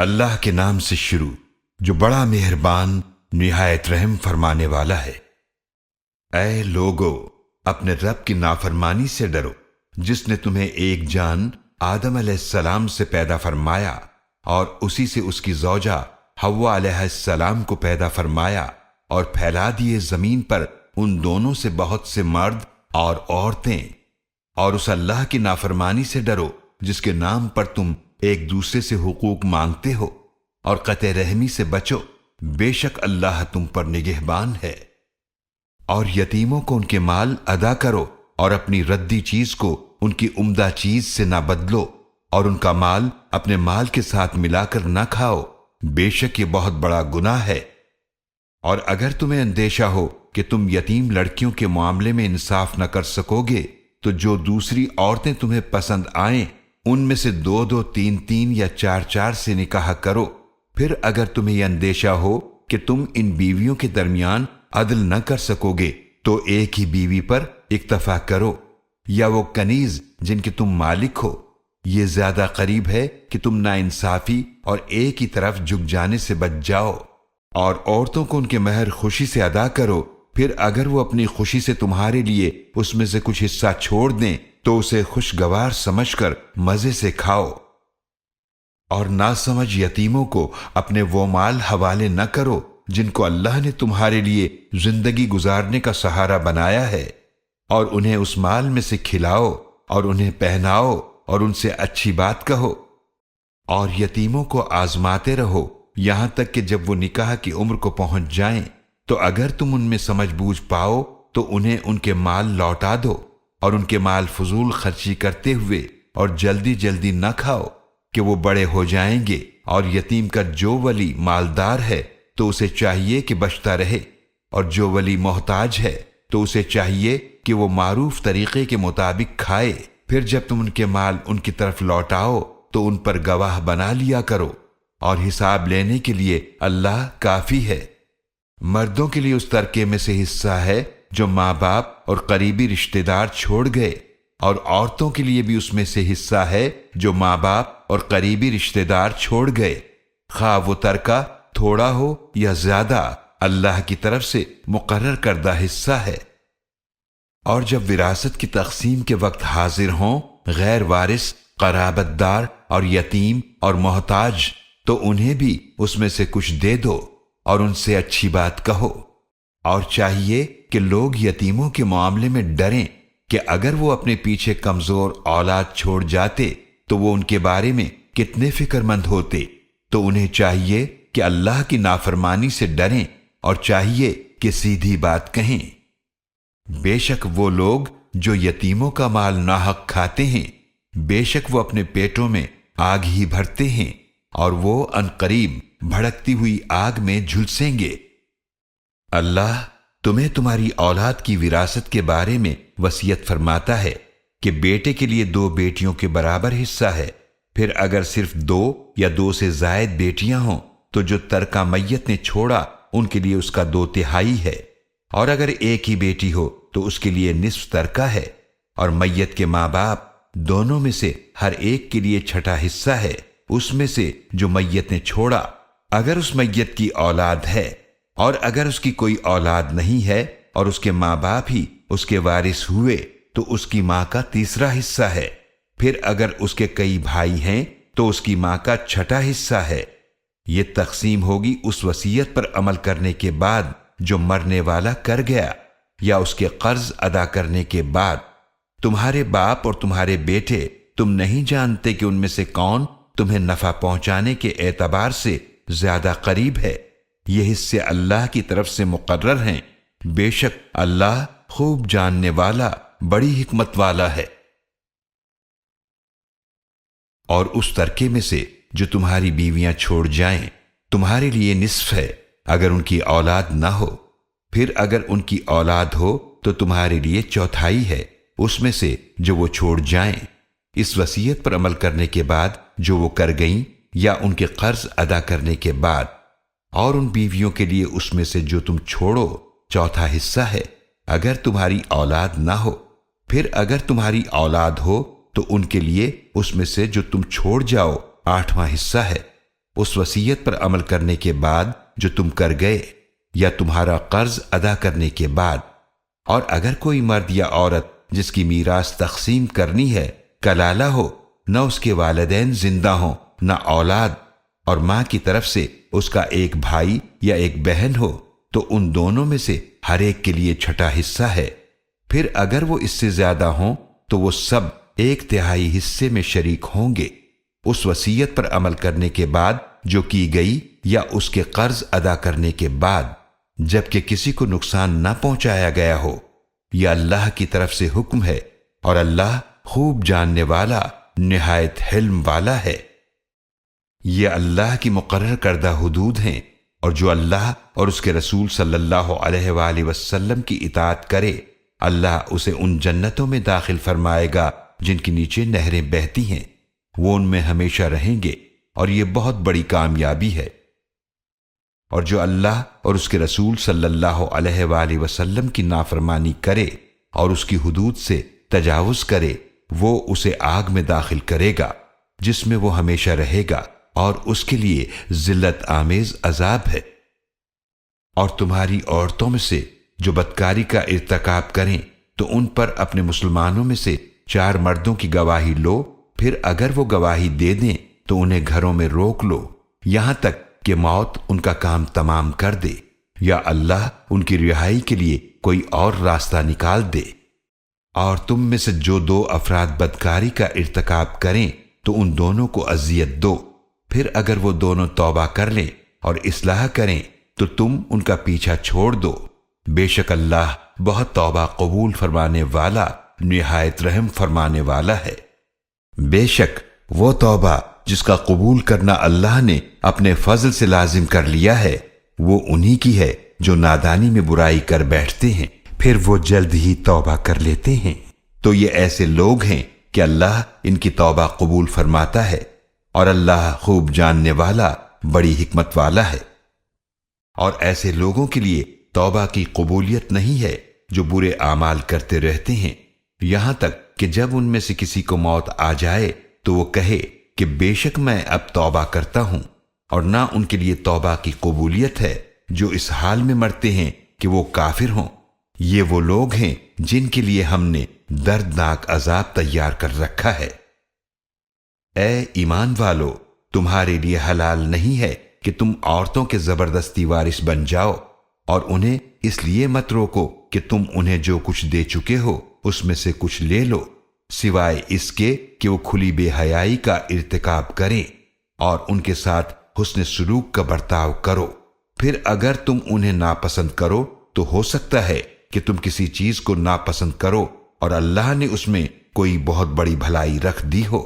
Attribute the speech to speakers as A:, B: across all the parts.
A: اللہ کے نام سے شروع جو بڑا مہربان نہایت رحم فرمانے والا ہے۔ اے لوگو، اپنے رب کی نافرمانی سے ڈرو جس نے تمہیں ایک جان آدم علیہ السلام سے پیدا فرمایا اور اسی سے اس کی زوجہ حوا علیہ السلام کو پیدا فرمایا اور پھیلا دیے زمین پر ان دونوں سے بہت سے مرد اور عورتیں، اور اس اللہ کی نافرمانی سے ڈرو جس کے نام پر تم ایک دوسرے سے حقوق مانگتے ہو، اور قطع رحمی سے بچو، بے شک اللہ تم پر نگہبان ہے۔ اور یتیموں کو ان کے مال ادا کرو اور اپنی ردی چیز کو ان کی عمدہ چیز سے نہ بدلو، اور ان کا مال اپنے مال کے ساتھ ملا کر نہ کھاؤ، بے شک یہ بہت بڑا گناہ ہے۔ اور اگر تمہیں اندیشہ ہو کہ تم یتیم لڑکیوں کے معاملے میں انصاف نہ کر سکو گے تو جو دوسری عورتیں تمہیں پسند آئیں ان میں سے 2-2 3-3 یا 4-4 سے نکاح کرو۔ پھر اگر تمہیں یہ اندیشہ ہو کہ تم ان بیویوں کے درمیان عدل نہ کر سکو گے تو ایک ہی بیوی پر اکتفا کرو، یا وہ کنیز جن کے تم مالک ہو۔ یہ زیادہ قریب ہے کہ تم ناانصافی اور ایک ہی طرف جھک جانے سے بچ جاؤ۔ اور عورتوں کو ان کے مہر خوشی سے ادا کرو، پھر اگر وہ اپنی خوشی سے تمہارے لیے اس میں سے کچھ حصہ چھوڑ دیں تو اسے خوشگوار سمجھ کر مزے سے کھاؤ۔ اور ناسمجھ یتیموں کو اپنے وہ مال حوالے نہ کرو جن کو اللہ نے تمہارے لیے زندگی گزارنے کا سہارا بنایا ہے، اور انہیں اس مال میں سے کھلاؤ اور انہیں پہناؤ اور ان سے اچھی بات کہو۔ اور یتیموں کو آزماتے رہو یہاں تک کہ جب وہ نکاح کی عمر کو پہنچ جائیں، تو اگر تم ان میں سمجھ بوجھ پاؤ تو انہیں ان کے مال لوٹا دو، اور ان کے مال فضول خرچی کرتے ہوئے اور جلدی جلدی نہ کھاؤ کہ وہ بڑے ہو جائیں گے۔ اور یتیم کا جو ولی مالدار ہے تو اسے چاہیے کہ بچتا رہے، اور جو ولی محتاج ہے تو اسے چاہیے کہ وہ معروف طریقے کے مطابق کھائے۔ پھر جب تم ان کے مال ان کی طرف لوٹاؤ تو ان پر گواہ بنا لیا کرو، اور حساب لینے کے لیے اللہ کافی ہے۔ مردوں کے لیے اس ترکے میں سے حصہ ہے جو ماں باپ اور قریبی رشتہ دار چھوڑ گئے، اور عورتوں کے لیے بھی اس میں سے حصہ ہے جو ماں باپ اور قریبی رشتہ دار چھوڑ گئے، خواہ وہ ترکہ تھوڑا ہو یا زیادہ، اللہ کی طرف سے مقرر کردہ حصہ ہے۔ اور جب وراثت کی تقسیم کے وقت حاضر ہوں غیر وارث، قرابت دار اور یتیم اور محتاج، تو انہیں بھی اس میں سے کچھ دے دو اور ان سے اچھی بات کہو۔ اور چاہیے کہ لوگ یتیموں کے معاملے میں ڈریں کہ اگر وہ اپنے پیچھے کمزور اولاد چھوڑ جاتے تو وہ ان کے بارے میں کتنے فکر مند ہوتے۔ تو انہیں چاہیے کہ اللہ کی نافرمانی سے ڈریں اور چاہیے کہ سیدھی بات کہیں۔ بے شک وہ لوگ جو یتیموں کا مال ناحق کھاتے ہیں، بے شک وہ اپنے پیٹوں میں آگ ہی بھرتے ہیں، اور وہ عنقریب بھڑکتی ہوئی آگ میں جھلسیں گے۔ اللہ تمہیں تمہاری اولاد کی وراثت کے بارے میں وصیت فرماتا ہے کہ بیٹے کے لیے 2 بیٹیوں کے برابر حصہ ہے، پھر اگر صرف 2 یا 2 سے زائد بیٹیاں ہوں تو جو ترکہ میت نے چھوڑا ان کے لیے اس کا 2/3 ہے، اور اگر ایک ہی بیٹی ہو تو اس کے لیے نصف ترکہ ہے، اور میت کے ماں باپ دونوں میں سے ہر ایک کے لیے 1/6 حصہ ہے اس میں سے جو میت نے چھوڑا، اگر اس میت کی اولاد ہے۔ اور اگر اس کی کوئی اولاد نہیں ہے اور اس کے ماں باپ ہی اس کے وارث ہوئے تو اس کی ماں کا 3 حصہ ہے۔ پھر اگر اس کے کئی بھائی ہیں تو اس کی ماں کا 6 حصہ ہے۔ یہ تقسیم ہوگی اس وصیت پر عمل کرنے کے بعد جو مرنے والا کر گیا، یا اس کے قرض ادا کرنے کے بعد۔ تمہارے باپ اور تمہارے بیٹے تم نہیں جانتے کہ ان میں سے کون تمہیں نفع پہنچانے کے اعتبار سے زیادہ قریب ہے۔ یہ حصے اللہ کی طرف سے مقرر ہیں، بے شک اللہ خوب جاننے والا، بڑی حکمت والا ہے۔ اور اس ترکے میں سے جو تمہاری بیویاں چھوڑ جائیں تمہارے لیے نصف ہے اگر ان کی اولاد نہ ہو، پھر اگر ان کی اولاد ہو تو تمہارے لیے 1/4 ہے اس میں سے جو وہ چھوڑ جائیں، اس وصیت پر عمل کرنے کے بعد جو وہ کر گئیں، یا ان کے قرض ادا کرنے کے بعد۔ اور ان بیویوں کے لیے اس میں سے جو تم چھوڑو 1/4 حصہ ہے اگر تمہاری اولاد نہ ہو، پھر اگر تمہاری اولاد ہو تو ان کے لیے اس میں سے جو تم چھوڑ جاؤ 8واں حصہ ہے۔ اس وصیت پر عمل کرنے کے بعد جو تم کر گئے، یا تمہارا قرض ادا کرنے کے بعد۔ اور اگر کوئی مرد یا عورت جس کی میراث تقسیم کرنی ہے کلالہ ہو، نہ اس کے والدین زندہ ہوں نہ اولاد، اور ماں کی طرف سے اس کا ایک بھائی یا ایک بہن ہو، تو ان دونوں میں سے ہر ایک کے لیے چھٹا حصہ ہے۔ پھر اگر وہ اس سے زیادہ ہوں تو وہ سب 1/3 حصے میں شریک ہوں گے، اس وصیت پر عمل کرنے کے بعد جو کی گئی یا اس کے قرض ادا کرنے کے بعد، جبکہ کسی کو نقصان نہ پہنچایا گیا ہو۔ یہ اللہ کی طرف سے حکم ہے، اور اللہ خوب جاننے والا، نہایت حلم والا ہے۔ یہ اللہ کی مقرر کردہ حدود ہیں، اور جو اللہ اور اس کے رسول صلی اللہ علیہ وآلہ وسلم کی اطاعت کرے، اللہ اسے ان جنتوں میں داخل فرمائے گا جن کے نیچے نہریں بہتی ہیں، وہ ان میں ہمیشہ رہیں گے، اور یہ بہت بڑی کامیابی ہے۔ اور جو اللہ اور اس کے رسول صلی اللہ علیہ وآلہ وسلم کی نافرمانی کرے اور اس کی حدود سے تجاوز کرے، وہ اسے آگ میں داخل کرے گا جس میں وہ ہمیشہ رہے گا، اور اس کے لیے ذلت آمیز عذاب ہے۔ اور تمہاری عورتوں میں سے جو بدکاری کا ارتکاب کریں تو ان پر اپنے مسلمانوں میں سے 4 مردوں کی گواہی لو، پھر اگر وہ گواہی دے دیں تو انہیں گھروں میں روک لو یہاں تک کہ موت ان کا کام تمام کر دے، یا اللہ ان کی رہائی کے لیے کوئی اور راستہ نکال دے۔ اور تم میں سے جو 2 افراد بدکاری کا ارتکاب کریں تو ان دونوں کو اذیت دو، پھر اگر وہ دونوں توبہ کر لیں اور اصلاح کریں تو تم ان کا پیچھا چھوڑ دو، بے شک اللہ بہت توبہ قبول فرمانے والا، نہایت رحم فرمانے والا ہے۔ بے شک وہ توبہ جس کا قبول کرنا اللہ نے اپنے فضل سے لازم کر لیا ہے، وہ انہی کی ہے جو نادانی میں برائی کر بیٹھتے ہیں پھر وہ جلد ہی توبہ کر لیتے ہیں۔ تو یہ ایسے لوگ ہیں کہ اللہ ان کی توبہ قبول فرماتا ہے، اور اللہ خوب جاننے والا، بڑی حکمت والا ہے۔ اور ایسے لوگوں کے لیے توبہ کی قبولیت نہیں ہے جو برے اعمال کرتے رہتے ہیں، یہاں تک کہ جب ان میں سے کسی کو موت آ جائے تو وہ کہے کہ بے شک میں اب توبہ کرتا ہوں، اور نہ ان کے لیے توبہ کی قبولیت ہے جو اس حال میں مرتے ہیں کہ وہ کافر ہوں۔ یہ وہ لوگ ہیں جن کے لیے ہم نے دردناک عذاب تیار کر رکھا ہے۔ اے ایمان والو، تمہارے لیے حلال نہیں ہے کہ تم عورتوں کے زبردستی وارث بن جاؤ، اور انہیں اس لیے مت روکو کہ تم انہیں جو کچھ دے چکے ہو اس میں سے کچھ لے لو، سوائے اس کے کہ وہ کھلی بے حیائی کا ارتکاب کریں، اور ان کے ساتھ حسن سلوک کا برتاؤ کرو۔ پھر اگر تم انہیں ناپسند کرو تو ہو سکتا ہے کہ تم کسی چیز کو ناپسند کرو اور اللہ نے اس میں کوئی بہت بڑی بھلائی رکھ دی ہو۔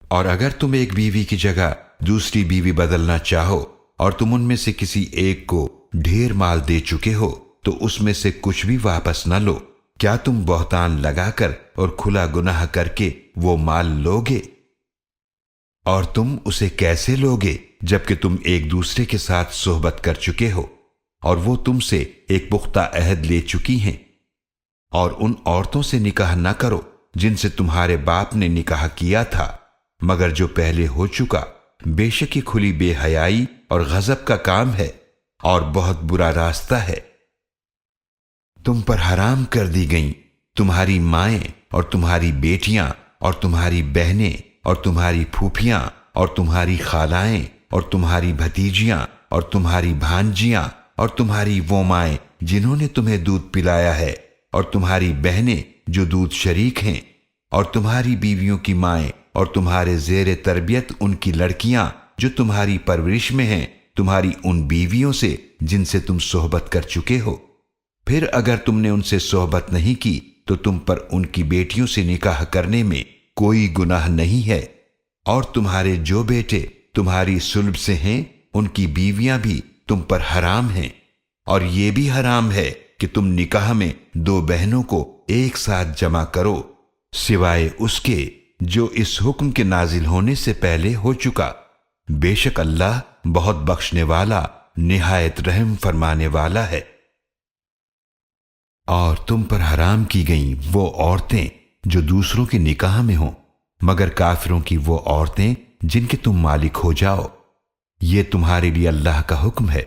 A: اور اگر تم ایک بیوی کی جگہ دوسری بیوی بدلنا چاہو اور تم ان میں سے کسی ایک کو ڈھیر مال دے چکے ہو تو اس میں سے کچھ بھی واپس نہ لو۔ کیا تم بہتان لگا کر اور کھلا گناہ کر کے وہ مال لوگے؟ اور تم اسے کیسے لوگے جبکہ تم ایک دوسرے کے ساتھ صحبت کر چکے ہو اور وہ تم سے ایک پختہ عہد لے چکی ہیں؟ اور ان عورتوں سے نکاح نہ کرو جن سے تمہارے باپ نے نکاح کیا تھا، مگر جو پہلے ہو چکا، بے شک یہ کھلی بے حیائی اور غضب کا کام ہے، اور بہت برا راستہ ہے۔ تم پر حرام کر دی گئیں تمہاری مائیں اور تمہاری بیٹیاں اور تمہاری بہنیں اور تمہاری پھوپھیاں اور تمہاری خالائیں اور تمہاری بھتیجیاں اور تمہاری بھانجیاں اور تمہاری وہ مائیں جنہوں نے تمہیں دودھ پلایا ہے، اور تمہاری بہنیں جو دودھ شریک ہیں، اور تمہاری بیویوں کی مائیں اور تمہارے زیر تربیت ان کی لڑکیاں جو تمہاری پرورش میں ہیں، تمہاری ان بیویوں سے جن سے تم صحبت کر چکے ہو۔ پھر اگر تم نے ان سے صحبت نہیں کی تو تم پر ان کی بیٹیوں سے نکاح کرنے میں کوئی گناہ نہیں ہے، اور تمہارے جو بیٹے تمہاری صلب سے ہیں ان کی بیویاں بھی تم پر حرام ہیں، اور یہ بھی حرام ہے کہ تم نکاح میں 2 بہنوں کو ایک ساتھ جمع کرو، سوائے اس کے جو اس حکم کے نازل ہونے سے پہلے ہو چکا، بے شک اللہ بہت بخشنے والا، نہایت رحم فرمانے والا ہے۔ اور تم پر حرام کی گئیں وہ عورتیں جو دوسروں کے نکاح میں ہوں، مگر کافروں کی وہ عورتیں جن کے تم مالک ہو جاؤ، یہ تمہارے لیے اللہ کا حکم ہے،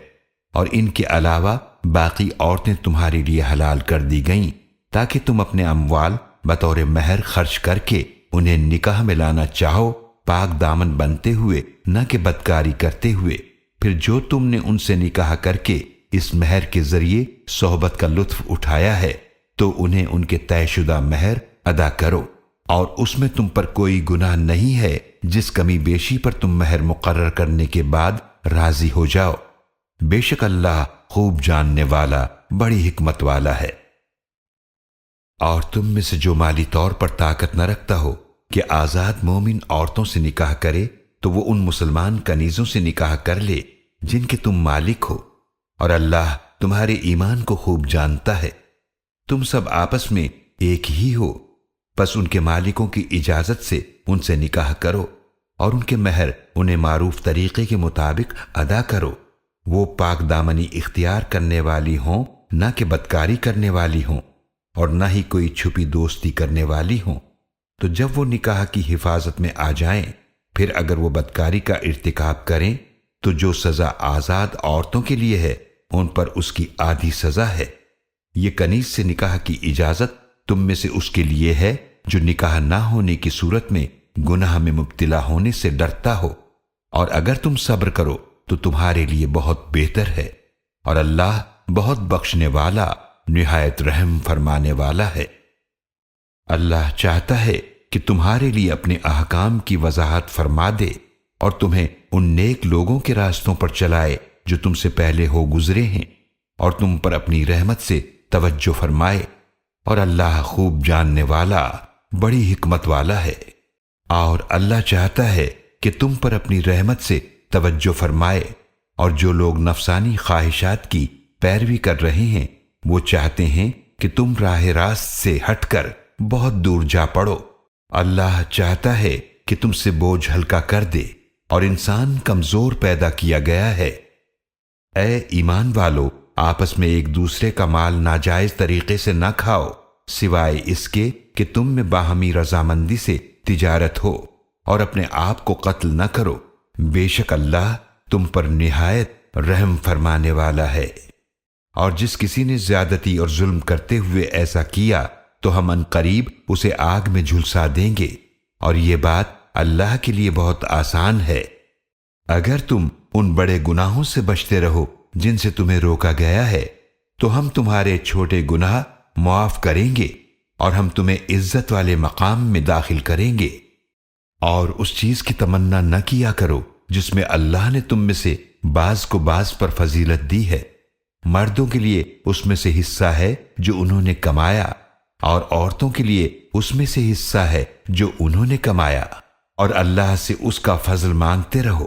A: اور ان کے علاوہ باقی عورتیں تمہارے لیے حلال کر دی گئیں تاکہ تم اپنے اموال بطور مہر خرچ کر کے انہیں نکاح میں لانا چاہو، پاک دامن بنتے ہوئے، نہ کہ بدکاری کرتے ہوئے۔ پھر جو تم نے ان سے نکاح کر کے اس مہر کے ذریعے صحبت کا لطف اٹھایا ہے تو انہیں ان کے طے شدہ مہر ادا کرو، اور اس میں تم پر کوئی گناہ نہیں ہے جس کمی بیشی پر تم مہر مقرر کرنے کے بعد راضی ہو جاؤ۔ بے شک اللہ خوب جاننے والا، بڑی حکمت والا ہے۔ اور تم میں سے جو مالی طور پر طاقت نہ رکھتا ہو کہ آزاد مومن عورتوں سے نکاح کرے تو وہ ان مسلمان کنیزوں سے نکاح کر لے جن کے تم مالک ہو، اور اللہ تمہارے ایمان کو خوب جانتا ہے۔ تم سب آپس میں ایک ہی ہو، پس ان کے مالکوں کی اجازت سے ان سے نکاح کرو، اور ان کے مہر انہیں معروف طریقے کے مطابق ادا کرو۔ وہ پاک دامنی اختیار کرنے والی ہوں، نہ کہ بدکاری کرنے والی ہوں، اور نہ ہی کوئی چھپی دوستی کرنے والی ہوں۔ تو جب وہ نکاح کی حفاظت میں آ جائیں، پھر اگر وہ بدکاری کا ارتکاب کریں تو جو سزا آزاد عورتوں کے لیے ہے ان پر اس کی آدھی سزا ہے۔ یہ کنیز سے نکاح کی اجازت تم میں سے اس کے لیے ہے جو نکاح نہ ہونے کی صورت میں گناہ میں مبتلا ہونے سے ڈرتا ہو، اور اگر تم صبر کرو تو تمہارے لیے بہت بہتر ہے، اور اللہ بہت بخشنے والا، نہایت رحم فرمانے والا ہے۔ اللہ چاہتا ہے کہ تمہارے لیے اپنے احکام کی وضاحت فرما دے اور تمہیں ان نیک لوگوں کے راستوں پر چلائے جو تم سے پہلے ہو گزرے ہیں، اور تم پر اپنی رحمت سے توجہ فرمائے، اور اللہ خوب جاننے والا، بڑی حکمت والا ہے۔ اور اللہ چاہتا ہے کہ تم پر اپنی رحمت سے توجہ فرمائے، اور جو لوگ نفسانی خواہشات کی پیروی کر رہے ہیں وہ چاہتے ہیں کہ تم راہ راست سے ہٹ کر بہت دور جا پڑو۔ اللہ چاہتا ہے کہ تم سے بوجھ ہلکا کر دے، اور انسان کمزور پیدا کیا گیا ہے۔ اے ایمان والو، آپس میں ایک دوسرے کا مال ناجائز طریقے سے نہ کھاؤ، سوائے اس کے کہ تم میں باہمی رضامندی سے تجارت ہو، اور اپنے آپ کو قتل نہ کرو۔ بے شک اللہ تم پر نہایت رحم فرمانے والا ہے۔ اور جس کسی نے زیادتی اور ظلم کرتے ہوئے ایسا کیا تو ہم عنقریب اسے آگ میں جھلسا دیں گے، اور یہ بات اللہ کے لیے بہت آسان ہے۔ اگر تم ان بڑے گناہوں سے بچتے رہو جن سے تمہیں روکا گیا ہے تو ہم تمہارے چھوٹے گناہ معاف کریں گے، اور ہم تمہیں عزت والے مقام میں داخل کریں گے۔ اور اس چیز کی تمنا نہ کیا کرو جس میں اللہ نے تم میں سے بعض کو بعض پر فضیلت دی ہے۔ مردوں کے لیے اس میں سے حصہ ہے جو انہوں نے کمایا، اور عورتوں کے لیے اس میں سے حصہ ہے جو انہوں نے کمایا، اور اللہ سے اس کا فضل مانگتے رہو۔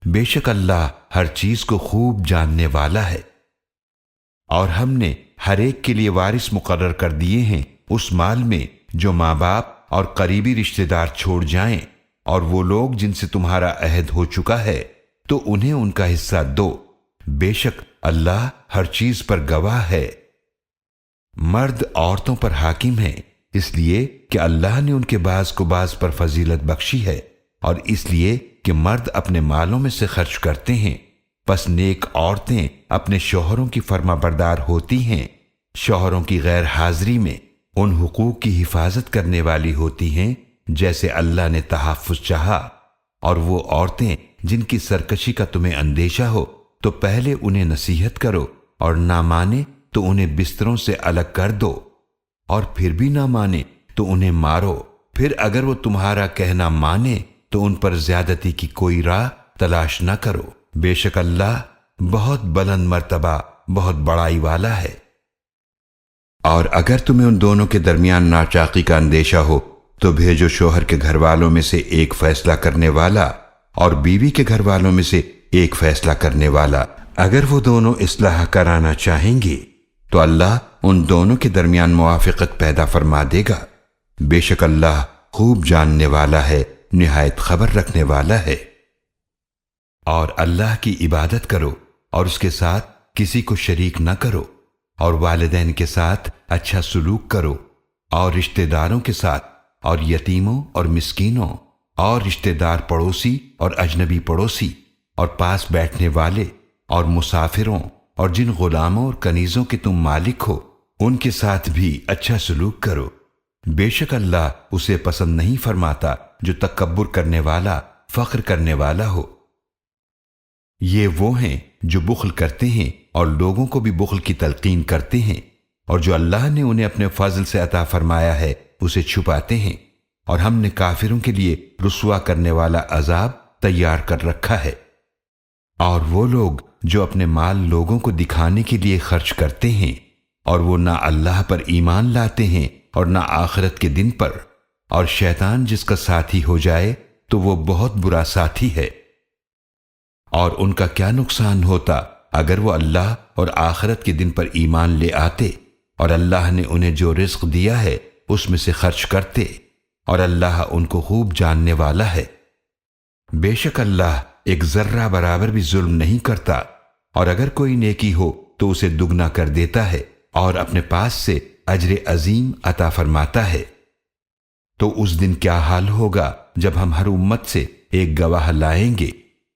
A: بے شک اللہ ہر چیز کو خوب جاننے والا ہے۔ اور ہم نے ہر ایک کے لیے وارث مقرر کر دیے ہیں اس مال میں جو ماں باپ اور قریبی رشتہ دار چھوڑ جائیں، اور وہ لوگ جن سے تمہارا عہد ہو چکا ہے تو انہیں ان کا حصہ دو۔ بے شک اللہ ہر چیز پر گواہ ہے۔ مرد عورتوں پر حاکم ہیں اس لیے کہ اللہ نے ان کے بعض کو بعض پر فضیلت بخشی ہے، اور اس لیے کہ مرد اپنے مالوں میں سے خرچ کرتے ہیں، پس نیک عورتیں اپنے شوہروں کی فرما بردار ہوتی ہیں، شوہروں کی غیر حاضری میں ان حقوق کی حفاظت کرنے والی ہوتی ہیں جیسے اللہ نے تحفظ چاہا۔ اور وہ عورتیں جن کی سرکشی کا تمہیں اندیشہ ہو تو پہلے انہیں نصیحت کرو، اور نہ مانے تو انہیں بستروں سے الگ کر دو، اور پھر بھی نہ مانے تو انہیں مارو۔ پھر اگر وہ تمہارا کہنا مانے تو ان پر زیادتی کی کوئی راہ تلاش نہ کرو۔ بے شک اللہ بہت بلند مرتبہ، بہت بڑائی والا ہے۔ اور اگر تمہیں ان دونوں کے درمیان ناچاقی کا اندیشہ ہو تو بھیجو شوہر کے گھر والوں میں سے ایک فیصلہ کرنے والا اور بیوی کے گھر والوں میں سے ایک فیصلہ کرنے والا۔ اگر وہ دونوں اصلاح کرانا چاہیں گے تو اللہ ان دونوں کے درمیان موافقت پیدا فرما دے گا۔ بے شک اللہ خوب جاننے والا ہے، نہایت خبر رکھنے والا ہے۔ اور اللہ کی عبادت کرو اور اس کے ساتھ کسی کو شریک نہ کرو، اور والدین کے ساتھ اچھا سلوک کرو، اور رشتہ داروں کے ساتھ، اور یتیموں اور مسکینوں، اور رشتہ دار پڑوسی اور اجنبی پڑوسی، اور پاس بیٹھنے والے اور مسافروں اور جن غلاموں اور کنیزوں کے تم مالک ہو ان کے ساتھ بھی اچھا سلوک کرو۔ بے شک اللہ اسے پسند نہیں فرماتا جو تکبر کرنے والا، فخر کرنے والا ہو۔ یہ وہ ہیں جو بخل کرتے ہیں اور لوگوں کو بھی بخل کی تلقین کرتے ہیں، اور جو اللہ نے انہیں اپنے فضل سے عطا فرمایا ہے اسے چھپاتے ہیں، اور ہم نے کافروں کے لیے رسوا کرنے والا عذاب تیار کر رکھا ہے۔ اور وہ لوگ جو اپنے مال لوگوں کو دکھانے کے لیے خرچ کرتے ہیں اور وہ نہ اللہ پر ایمان لاتے ہیں اور نہ آخرت کے دن پر، اور شیطان جس کا ساتھی ہو جائے تو وہ بہت برا ساتھی ہے۔ اور ان کا کیا نقصان ہوتا اگر وہ اللہ اور آخرت کے دن پر ایمان لے آتے اور اللہ نے انہیں جو رزق دیا ہے اس میں سے خرچ کرتے، اور اللہ ان کو خوب جاننے والا ہے۔ بے شک اللہ ایک ذرہ برابر بھی ظلم نہیں کرتا، اور اگر کوئی نیکی ہو تو اسے دگنا کر دیتا ہے اور اپنے پاس سے اجر عظیم عطا فرماتا ہے۔ تو اس دن کیا حال ہوگا جب ہم ہر امت سے ایک گواہ لائیں گے،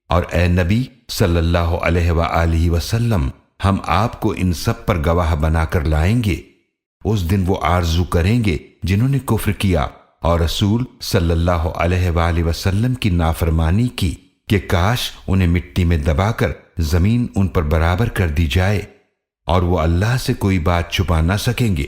A: اور اے نبی صلی اللہ علیہ وآلہ وسلم ہم آپ کو ان سب پر گواہ بنا کر لائیں گے۔ اس دن وہ آرزو کریں گے جنہوں نے کفر کیا اور رسول صلی اللہ علیہ وآلہ وسلم کی نافرمانی کی کہ کاش انہیں مٹی میں دبا کر زمین ان پر برابر کر دی جائے، اور وہ اللہ سے کوئی بات چھپا نہ سکیں گے۔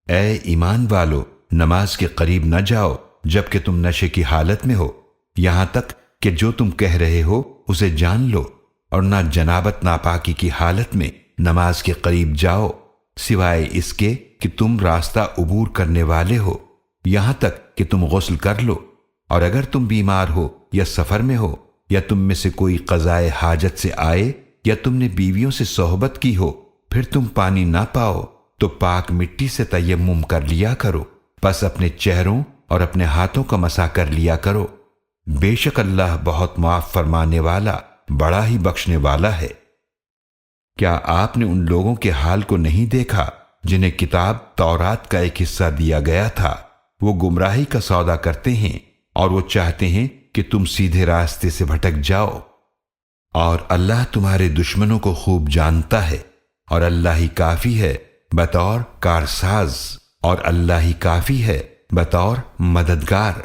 A: اے ایمان والو، نماز کے قریب نہ جاؤ جبکہ تم نشے کی حالت میں ہو، یہاں تک کہ جو تم کہہ رہے ہو اسے جان لو، اور نہ جنابت ناپاکی کی حالت میں نماز کے قریب جاؤ سوائے اس کے کہ تم راستہ عبور کرنے والے ہو، یہاں تک کہ تم غسل کر لو، اور اگر تم بیمار ہو یا سفر میں ہو یا تم میں سے کوئی قضائے حاجت سے آئے یا تم نے بیویوں سے صحبت کی ہو پھر تم پانی نہ پاؤ تو پاک مٹی سے تیمم کر لیا کرو، پس اپنے چہروں اور اپنے ہاتھوں کا مسح کر لیا کرو، بے شک اللہ بہت معاف فرمانے والا، بڑا ہی بخشنے والا ہے۔ کیا آپ نے ان لوگوں کے حال کو نہیں دیکھا جنہیں کتاب تورات کا ایک حصہ دیا گیا تھا؟ وہ گمراہی کا سودا کرتے ہیں اور وہ چاہتے ہیں کہ تم سیدھے راستے سے بھٹک جاؤ، اور اللہ تمہارے دشمنوں کو خوب جانتا ہے، اور اللہ ہی کافی ہے بطور کارساز، اور اللہ ہی کافی ہے بطور مددگار۔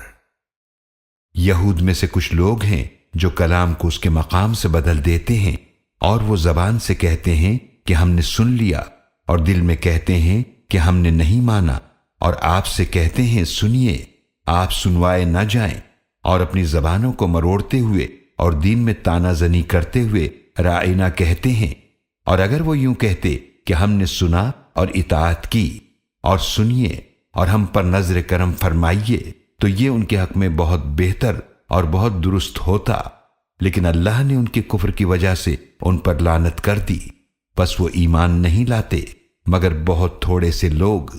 A: یہود میں سے کچھ لوگ ہیں جو کلام کو اس کے مقام سے بدل دیتے ہیں، اور وہ زبان سے کہتے ہیں کہ ہم نے سن لیا، اور دل میں کہتے ہیں کہ ہم نے نہیں مانا، اور آپ سے کہتے ہیں سنیے، آپ سنوائے نہ جائیں، اور اپنی زبانوں کو مروڑتے ہوئے اور دین میں تانا زنی کرتے ہوئے رائنا کہتے ہیں۔ اور اگر وہ یوں کہتے کہ ہم نے سنا اور اطاعت کی، اور سنیے اور ہم پر نظر کرم فرمائیے، تو یہ ان کے حق میں بہت بہتر اور بہت درست ہوتا، لیکن اللہ نے ان کے کفر کی وجہ سے ان پر لعنت کر دی، پس وہ ایمان نہیں لاتے مگر بہت تھوڑے سے لوگ۔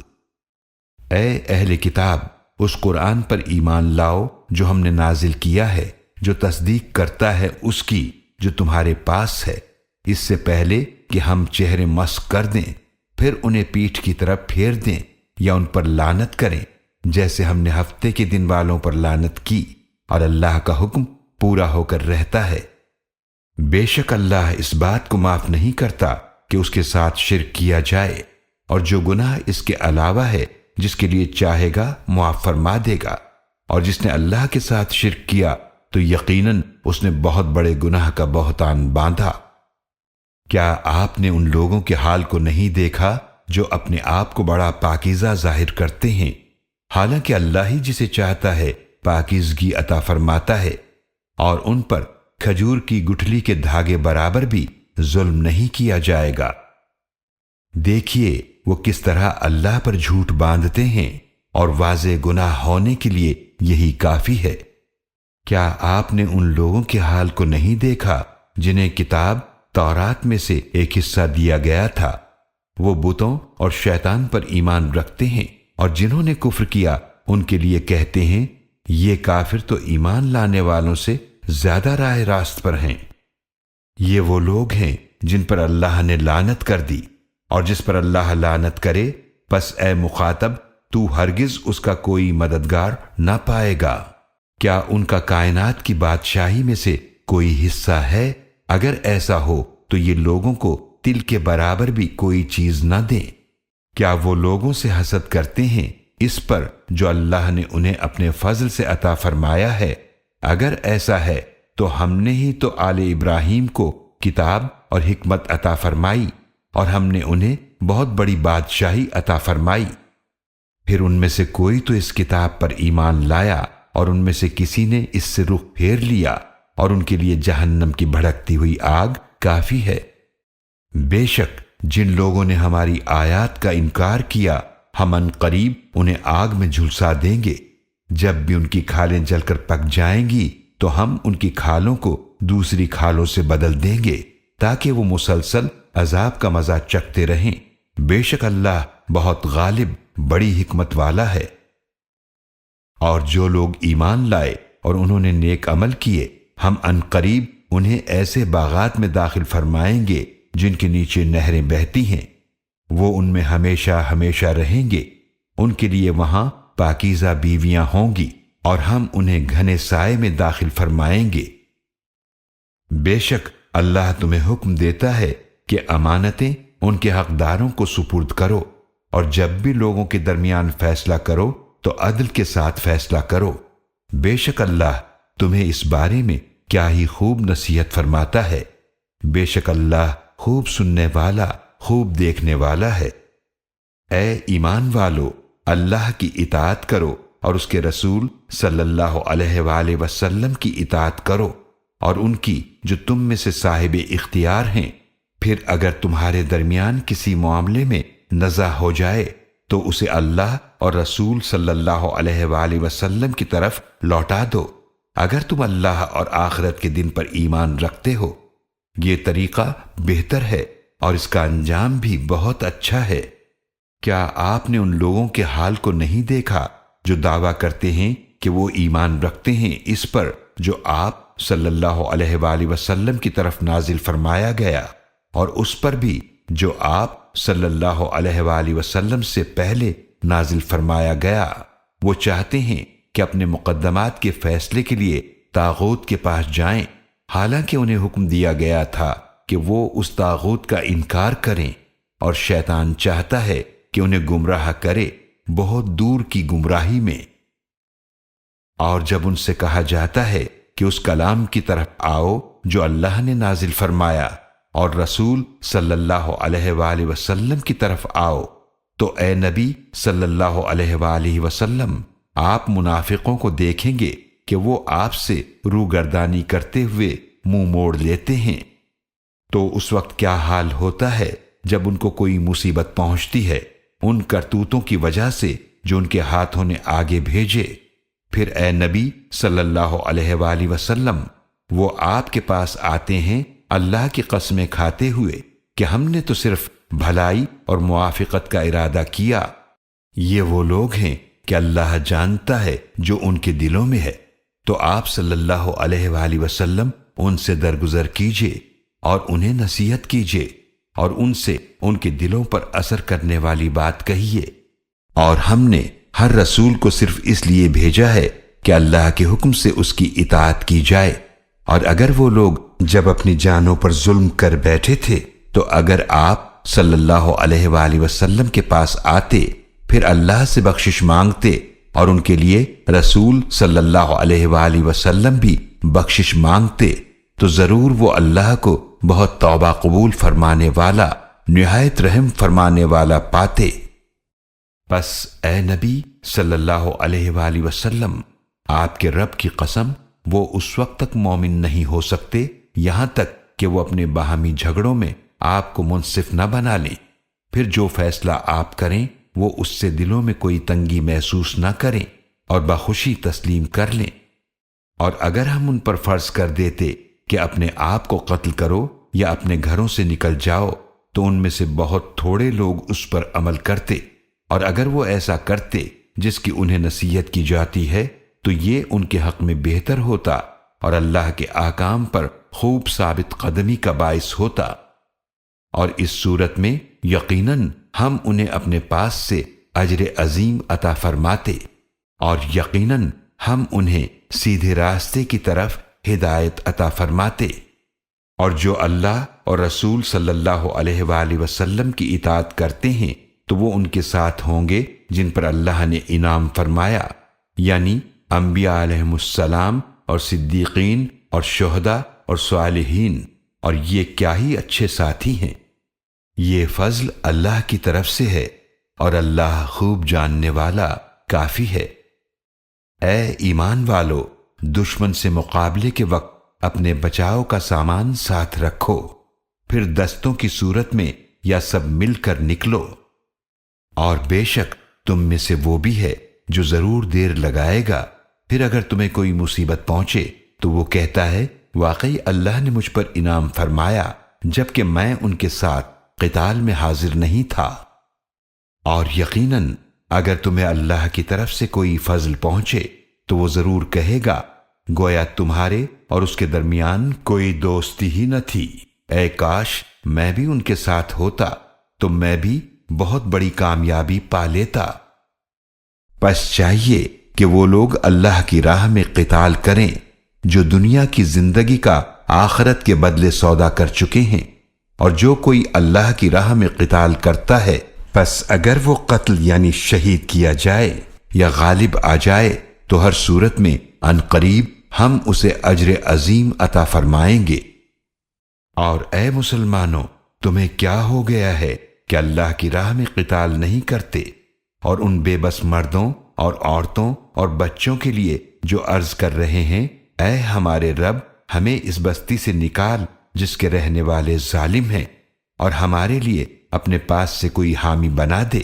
A: اے اہل کتاب، اس قرآن پر ایمان لاؤ جو ہم نے نازل کیا ہے، جو تصدیق کرتا ہے اس کی جو تمہارے پاس ہے، اس سے پہلے کہ ہم چہرے مسخ کر دیں پھر انہیں پیٹھ کی طرف پھیر دیں یا ان پر لعنت کریں، جیسے ہم نے ہفتے کے دن والوں پر لعنت کی، اور اللہ کا حکم پورا ہو کر رہتا ہے۔ بے شک اللہ اس بات کو معاف نہیں کرتا کہ اس کے ساتھ شرک کیا جائے، اور جو گناہ اس کے علاوہ ہے جس کے لیے چاہے گا معاف فرما دے گا، اور جس نے اللہ کے ساتھ شرک کیا تو یقیناً اس نے بہت بڑے گناہ کا بہتان باندھا۔ کیا آپ نے ان لوگوں کے حال کو نہیں دیکھا جو اپنے آپ کو بڑا پاکیزہ ظاہر کرتے ہیں، حالانکہ اللہ ہی جسے چاہتا ہے پاکیزگی عطا فرماتا ہے، اور ان پر کھجور کی گٹھلی کے دھاگے برابر بھی ظلم نہیں کیا جائے گا۔ دیکھیے وہ کس طرح اللہ پر جھوٹ باندھتے ہیں، اور واضح گناہ ہونے کے لیے یہی کافی ہے۔ کیا آپ نے ان لوگوں کے حال کو نہیں دیکھا جنہیں کتاب تورات میں سے ایک حصہ دیا گیا تھا؟ وہ بتوں اور شیطان پر ایمان رکھتے ہیں، اور جنہوں نے کفر کیا ان کے لیے کہتے ہیں یہ کافر تو ایمان لانے والوں سے زیادہ راہ راست پر ہیں۔ یہ وہ لوگ ہیں جن پر اللہ نے لعنت کر دی، اور جس پر اللہ لعنت کرے پس اے مخاطب تو ہرگز اس کا کوئی مددگار نہ پائے گا۔ کیا ان کا کائنات کی بادشاہی میں سے کوئی حصہ ہے؟ اگر ایسا ہو تو یہ لوگوں کو تل کے برابر بھی کوئی چیز نہ دیں۔ کیا وہ لوگوں سے حسد کرتے ہیں اس پر جو اللہ نے انہیں اپنے فضل سے عطا فرمایا ہے؟ اگر ایسا ہے تو ہم نے ہی تو آل ابراہیم کو کتاب اور حکمت عطا فرمائی، اور ہم نے انہیں بہت بڑی بادشاہی عطا فرمائی۔ پھر ان میں سے کوئی تو اس کتاب پر ایمان لایا اور ان میں سے کسی نے اس سے رخ پھیر لیا، اور ان کے لیے جہنم کی بھڑکتی ہوئی آگ کافی ہے۔ بے شک جن لوگوں نے ہماری آیات کا انکار کیا ہم ان قریب انہیں آگ میں جھلسا دیں گے۔ جب بھی ان کی کھالیں جل کر پک جائیں گی تو ہم ان کی کھالوں کو دوسری کھالوں سے بدل دیں گے تاکہ وہ مسلسل عذاب کا مزہ چکھتے رہیں۔ بے شک اللہ بہت غالب بڑی حکمت والا ہے۔ اور جو لوگ ایمان لائے اور انہوں نے نیک عمل کیے ہم ان قریب انہیں ایسے باغات میں داخل فرمائیں گے جن کے نیچے نہریں بہتی ہیں، وہ ان میں ہمیشہ ہمیشہ رہیں گے، ان کے لیے وہاں پاکیزہ بیویاں ہوں گی، اور ہم انہیں گھنے سائے میں داخل فرمائیں گے۔ بے شک اللہ تمہیں حکم دیتا ہے کہ امانتیں ان کے حقداروں کو سپرد کرو، اور جب بھی لوگوں کے درمیان فیصلہ کرو تو عدل کے ساتھ فیصلہ کرو۔ بے شک اللہ تمہیں اس بارے میں کیا ہی خوب نصیحت فرماتا ہے۔ بے شک اللہ خوب سننے والا خوب دیکھنے والا ہے۔ اے ایمان والو، اللہ کی اطاعت کرو اور اس کے رسول صلی اللہ علیہ وآلہ وسلم کی اطاعت کرو، اور ان کی جو تم میں سے صاحب اختیار ہیں۔ پھر اگر تمہارے درمیان کسی معاملے میں نزاع ہو جائے تو اسے اللہ اور رسول صلی اللہ علیہ وآلہ وسلم کی طرف لوٹا دو، اگر تم اللہ اور آخرت کے دن پر ایمان رکھتے ہو۔ یہ طریقہ بہتر ہے اور اس کا انجام بھی بہت اچھا ہے۔ کیا آپ نے ان لوگوں کے حال کو نہیں دیکھا جو دعویٰ کرتے ہیں کہ وہ ایمان رکھتے ہیں اس پر جو آپ صلی اللہ علیہ وآلہ وسلم کی طرف نازل فرمایا گیا، اور اس پر بھی جو آپ صلی اللہ علیہ وآلہ وسلم سے پہلے نازل فرمایا گیا؟ وہ چاہتے ہیں کہ اپنے مقدمات کے فیصلے کے لیے طاغوت کے پاس جائیں، حالانکہ انہیں حکم دیا گیا تھا کہ وہ اس طاغوت کا انکار کریں، اور شیطان چاہتا ہے کہ انہیں گمراہ کرے بہت دور کی گمراہی میں۔ اور جب ان سے کہا جاتا ہے کہ اس کلام کی طرف آؤ جو اللہ نے نازل فرمایا اور رسول صلی اللہ علیہ وآلہ وسلم کی طرف آؤ، تو اے نبی صلی اللہ علیہ وآلہ وسلم آپ منافقوں کو دیکھیں گے کہ وہ آپ سے روگردانی کرتے ہوئے منہ موڑ لیتے ہیں۔ تو اس وقت کیا حال ہوتا ہے جب ان کو کوئی مصیبت پہنچتی ہے ان کرتوتوں کی وجہ سے جو ان کے ہاتھوں نے آگے بھیجے؟ پھر اے نبی صلی اللہ علیہ وآلہ وسلم وہ آپ کے پاس آتے ہیں اللہ کی قسمیں کھاتے ہوئے کہ ہم نے تو صرف بھلائی اور موافقت کا ارادہ کیا۔ یہ وہ لوگ ہیں کہ اللہ جانتا ہے جو ان کے دلوں میں ہے، تو آپ صلی اللہ علیہ وآلہ وسلم ان سے درگزر کیجئے اور انہیں نصیحت کیجئے، اور ان سے ان کے دلوں پر اثر کرنے والی بات کہیے۔ اور ہم نے ہر رسول کو صرف اس لیے بھیجا ہے کہ اللہ کے حکم سے اس کی اطاعت کی جائے، اور اگر وہ لوگ جب اپنی جانوں پر ظلم کر بیٹھے تھے تو اگر آپ صلی اللہ علیہ وآلہ وسلم کے پاس آتے پھر اللہ سے بخشش مانگتے اور ان کے لیے رسول صلی اللہ علیہ وآلہ وسلم بھی بخشش مانگتے تو ضرور وہ اللہ کو بہت توبہ قبول فرمانے والا نہایت رحم فرمانے والا پاتے۔ پس اے نبی صلی اللہ علیہ وآلہ وسلم آپ کے رب کی قسم وہ اس وقت تک مومن نہیں ہو سکتے یہاں تک کہ وہ اپنے باہمی جھگڑوں میں آپ کو منصف نہ بنا لیں، پھر جو فیصلہ آپ کریں وہ اس سے دلوں میں کوئی تنگی محسوس نہ کریں اور بخوشی تسلیم کر لیں۔ اور اگر ہم ان پر فرض کر دیتے کہ اپنے آپ کو قتل کرو یا اپنے گھروں سے نکل جاؤ تو ان میں سے بہت تھوڑے لوگ اس پر عمل کرتے، اور اگر وہ ایسا کرتے جس کی انہیں نصیحت کی جاتی ہے تو یہ ان کے حق میں بہتر ہوتا اور اللہ کے احکام پر خوب ثابت قدمی کا باعث ہوتا۔ اور اس صورت میں یقیناً ہم انہیں اپنے پاس سے اجر عظیم عطا فرماتے، اور یقیناً ہم انہیں سیدھے راستے کی طرف ہدایت عطا فرماتے، اور جو اللہ اور رسول صلی اللہ علیہ وآلہ وسلم کی اطاعت کرتے ہیں تو وہ ان کے ساتھ ہوں گے جن پر اللہ نے انعام فرمایا، یعنی انبیاء علیہم السلام اور صدیقین اور شہداء اور صالحین، اور یہ کیا ہی اچھے ساتھی ہیں۔ یہ فضل اللہ کی طرف سے ہے اور اللہ خوب جاننے والا کافی ہے۔ اے ایمان والو، دشمن سے مقابلے کے وقت اپنے بچاؤ کا سامان ساتھ رکھو، پھر دستوں کی صورت میں یا سب مل کر نکلو، اور بے شک تم میں سے وہ بھی ہے جو ضرور دیر لگائے گا، پھر اگر تمہیں کوئی مصیبت پہنچے تو وہ کہتا ہے واقعی اللہ نے مجھ پر انعام فرمایا جبکہ میں ان کے ساتھ قتال میں حاضر نہیں تھا۔ اور یقیناً اگر تمہیں اللہ کی طرف سے کوئی فضل پہنچے تو وہ ضرور کہے گا گویا تمہارے اور اس کے درمیان کوئی دوستی ہی نہ تھی، اے کاش میں بھی ان کے ساتھ ہوتا تو میں بھی بہت بڑی کامیابی پا لیتا۔ پس چاہیے کہ وہ لوگ اللہ کی راہ میں قتال کریں جو دنیا کی زندگی کا آخرت کے بدلے سودا کر چکے ہیں، اور جو کوئی اللہ کی راہ میں قتال کرتا ہے پس اگر وہ قتل یعنی شہید کیا جائے یا غالب آ جائے تو ہر صورت میں ان قریب ہم اسے اجر عظیم عطا فرمائیں گے۔ اور اے مسلمانوں، تمہیں کیا ہو گیا ہے کہ اللہ کی راہ میں قتال نہیں کرتے، اور ان بے بس مردوں اور عورتوں اور بچوں کے لیے جو عرض کر رہے ہیں اے ہمارے رب ہمیں اس بستی سے نکال جس کے رہنے والے ظالم ہیں، اور ہمارے لیے اپنے پاس سے کوئی حامی بنا دے،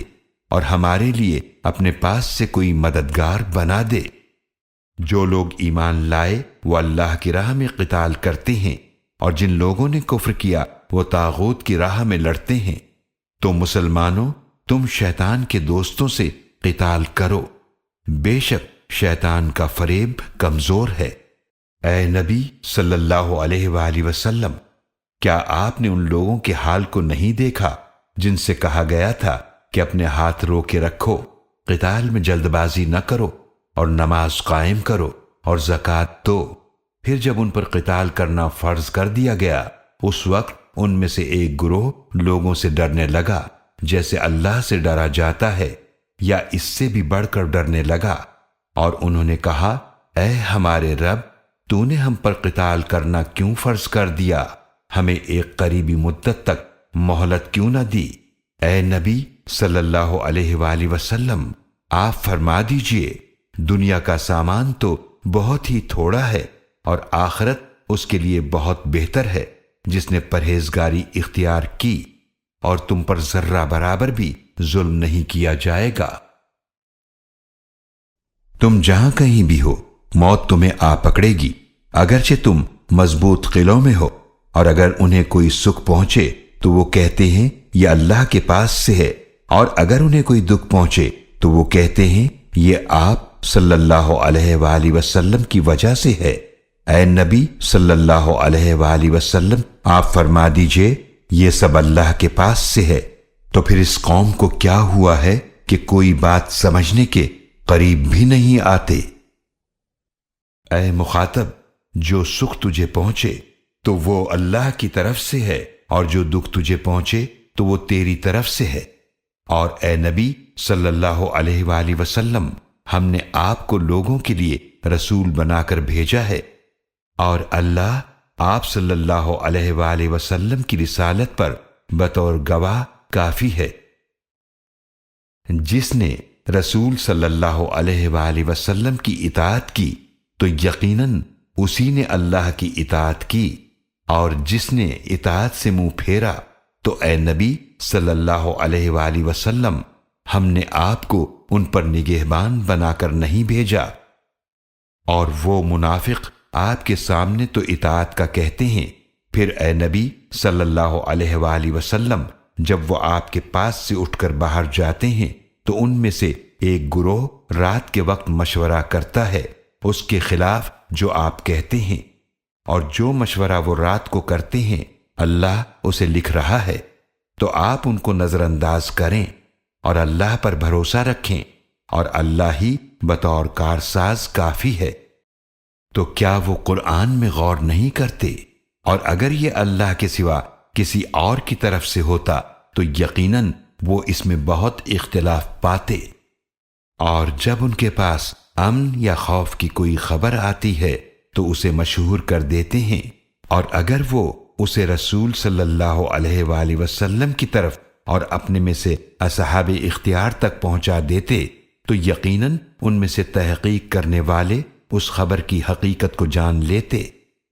A: اور ہمارے لیے اپنے پاس سے کوئی مددگار بنا دے۔ جو لوگ ایمان لائے وہ اللہ کی راہ میں قتال کرتے ہیں، اور جن لوگوں نے کفر کیا وہ طاغوت کی راہ میں لڑتے ہیں، تو مسلمانوں تم شیطان کے دوستوں سے قتال کرو، بے شک شیطان کا فریب کمزور ہے۔ اے نبی صلی اللہ علیہ وآلہ وسلم، کیا آپ نے ان لوگوں کے حال کو نہیں دیکھا جن سے کہا گیا تھا کہ اپنے ہاتھ رو کے رکھو، قتال میں جلد بازی نہ کرو، اور نماز قائم کرو اور زکوٰۃ دو؟ پھر جب ان پر قتال کرنا فرض کر دیا گیا اس وقت ان میں سے ایک گروہ لوگوں سے ڈرنے لگا جیسے اللہ سے ڈرا جاتا ہے یا اس سے بھی بڑھ کر ڈرنے لگا، اور انہوں نے کہا اے ہمارے رب تو نے ہم پر قتال کرنا کیوں فرض کر دیا؟ ہمیں ایک قریبی مدت تک مہلت کیوں نہ دی؟ اے نبی صلی اللہ علیہ وآلہ وسلم، آپ فرما دیجئے دنیا کا سامان تو بہت ہی تھوڑا ہے اور آخرت اس کے لیے بہت بہتر ہے جس نے پرہیزگاری اختیار کی، اور تم پر ذرہ برابر بھی ظلم نہیں کیا جائے گا۔ تم جہاں کہیں بھی ہو موت تمہیں آ پکڑے گی، اگرچہ تم مضبوط قلعوں میں ہو، اور اگر انہیں کوئی سکھ پہنچے تو وہ کہتے ہیں یہ اللہ کے پاس سے ہے، اور اگر انہیں کوئی دکھ پہنچے تو وہ کہتے ہیں یہ آپ صلی اللہ علیہ وآلہ وسلم کی وجہ سے ہے۔ اے نبی صلی اللہ علیہ وآلہ وسلم، آپ فرما دیجئے یہ سب اللہ کے پاس سے ہے۔ تو پھر اس قوم کو کیا ہوا ہے کہ کوئی بات سمجھنے کے قریب بھی نہیں آتے؟ اے مخاطب، جو سکھ تجھے پہنچے تو وہ اللہ کی طرف سے ہے، اور جو دکھ تجھے پہنچے تو وہ تیری طرف سے ہے۔ اور اے نبی صلی اللہ علیہ وآلہ وسلم، ہم نے آپ کو لوگوں کے لیے رسول بنا کر بھیجا ہے، اور اللہ آپ صلی اللہ علیہ وآلہ وسلم کی رسالت پر بطور گواہ کافی ہے۔ جس نے رسول صلی اللہ علیہ وآلہ وسلم کی اطاعت کی تو یقیناً اسی نے اللہ کی اطاعت کی، اور جس نے اطاعت سے منہ پھیرا تو اے نبی صلی اللہ علیہ وآلہ وسلم، ہم نے آپ کو ان پر نگہبان بنا کر نہیں بھیجا۔ اور وہ منافق آپ کے سامنے تو اطاعت کا کہتے ہیں، پھر اے نبی صلی اللہ علیہ وآلہ وسلم جب وہ آپ کے پاس سے اٹھ کر باہر جاتے ہیں تو ان میں سے ایک گروہ رات کے وقت مشورہ کرتا ہے اس کے خلاف جو آپ کہتے ہیں، اور جو مشورہ وہ رات کو کرتے ہیں اللہ اسے لکھ رہا ہے، تو آپ ان کو نظر انداز کریں اور اللہ پر بھروسہ رکھیں، اور اللہ ہی بطور کارساز کافی ہے۔ تو کیا وہ قرآن میں غور نہیں کرتے؟ اور اگر یہ اللہ کے سوا کسی اور کی طرف سے ہوتا تو یقیناً وہ اس میں بہت اختلاف پاتے۔ اور جب ان کے پاس امن یا خوف کی کوئی خبر آتی ہے تو اسے مشہور کر دیتے ہیں، اور اگر وہ اسے رسول صلی اللہ علیہ وآلہ وسلم کی طرف اور اپنے میں سے اصحاب اختیار تک پہنچا دیتے تو یقیناً ان میں سے تحقیق کرنے والے اس خبر کی حقیقت کو جان لیتے۔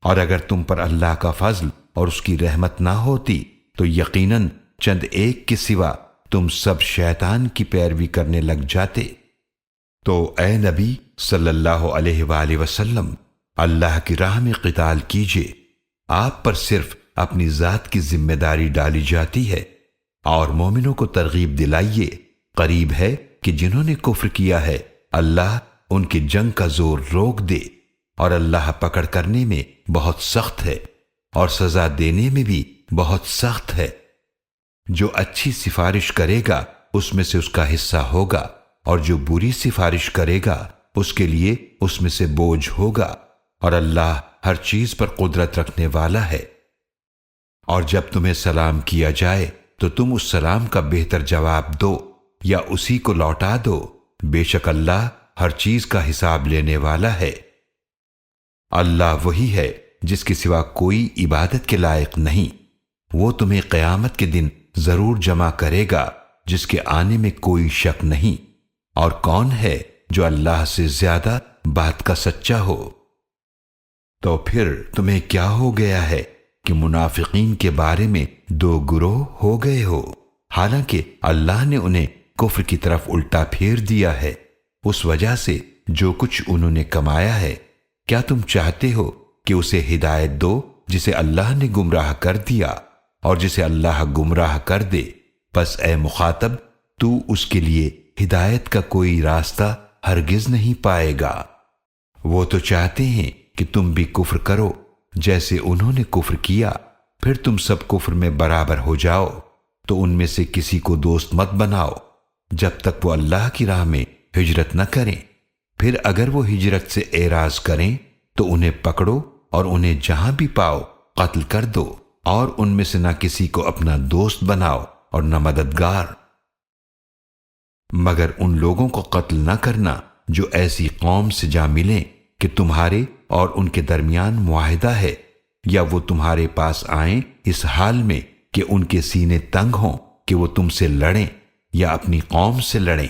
A: اور اگر تم پر اللہ کا فضل اور اس کی رحمت نہ ہوتی تو یقیناً چند ایک کے سوا تم سب شیطان کی پیروی کرنے لگ جاتے۔ تو اے نبی صلی اللہ علیہ وآلہ وسلم، اللہ کی راہ میں قتال کیجئے، آپ پر صرف اپنی ذات کی ذمہ داری ڈالی جاتی ہے، اور مومنوں کو ترغیب دلائیے، قریب ہے کہ جنہوں نے کفر کیا ہے اللہ ان کی جنگ کا زور روک دے، اور اللہ پکڑ کرنے میں بہت سخت ہے اور سزا دینے میں بھی بہت سخت ہے۔ جو اچھی سفارش کرے گا اس میں سے اس کا حصہ ہوگا، اور جو بری سفارش کرے گا اس کے لیے اس میں سے بوجھ ہوگا، اور اللہ ہر چیز پر قدرت رکھنے والا ہے۔ اور جب تمہیں سلام کیا جائے تو تم اس سلام کا بہتر جواب دو یا اسی کو لوٹا دو، بے شک اللہ ہر چیز کا حساب لینے والا ہے۔ اللہ وہی ہے جس کے سوا کوئی عبادت کے لائق نہیں، وہ تمہیں قیامت کے دن ضرور جمع کرے گا جس کے آنے میں کوئی شک نہیں، اور کون ہے جو اللہ سے زیادہ بات کا سچا ہو؟ تو پھر تمہیں کیا ہو گیا ہے کہ منافقین کے بارے میں دو گروہ ہو گئے ہو، حالانکہ اللہ نے انہیں کفر کی طرف الٹا پھیر دیا ہے اس وجہ سے جو کچھ انہوں نے کمایا ہے۔ کیا تم چاہتے ہو کہ اسے ہدایت دو جسے اللہ نے گمراہ کر دیا، اور جسے اللہ گمراہ کر دے پس اے مخاطب تو اس کے لیے ہدایت کا کوئی راستہ ہرگز نہیں پائے گا۔ وہ تو چاہتے ہیں کہ تم بھی کفر کرو جیسے انہوں نے کفر کیا، پھر تم سب کفر میں برابر ہو جاؤ، تو ان میں سے کسی کو دوست مت بناؤ جب تک وہ اللہ کی راہ میں ہجرت نہ کریں۔ پھر اگر وہ ہجرت سے اعراض کریں تو انہیں پکڑو اور انہیں جہاں بھی پاؤ قتل کر دو، اور ان میں سے نہ کسی کو اپنا دوست بناؤ اور نہ مددگار، مگر ان لوگوں کو قتل نہ کرنا جو ایسی قوم سے جا ملیں کہ تمہارے اور ان کے درمیان معاہدہ ہے، یا وہ تمہارے پاس آئیں اس حال میں کہ ان کے سینے تنگ ہوں کہ وہ تم سے لڑیں یا اپنی قوم سے لڑیں،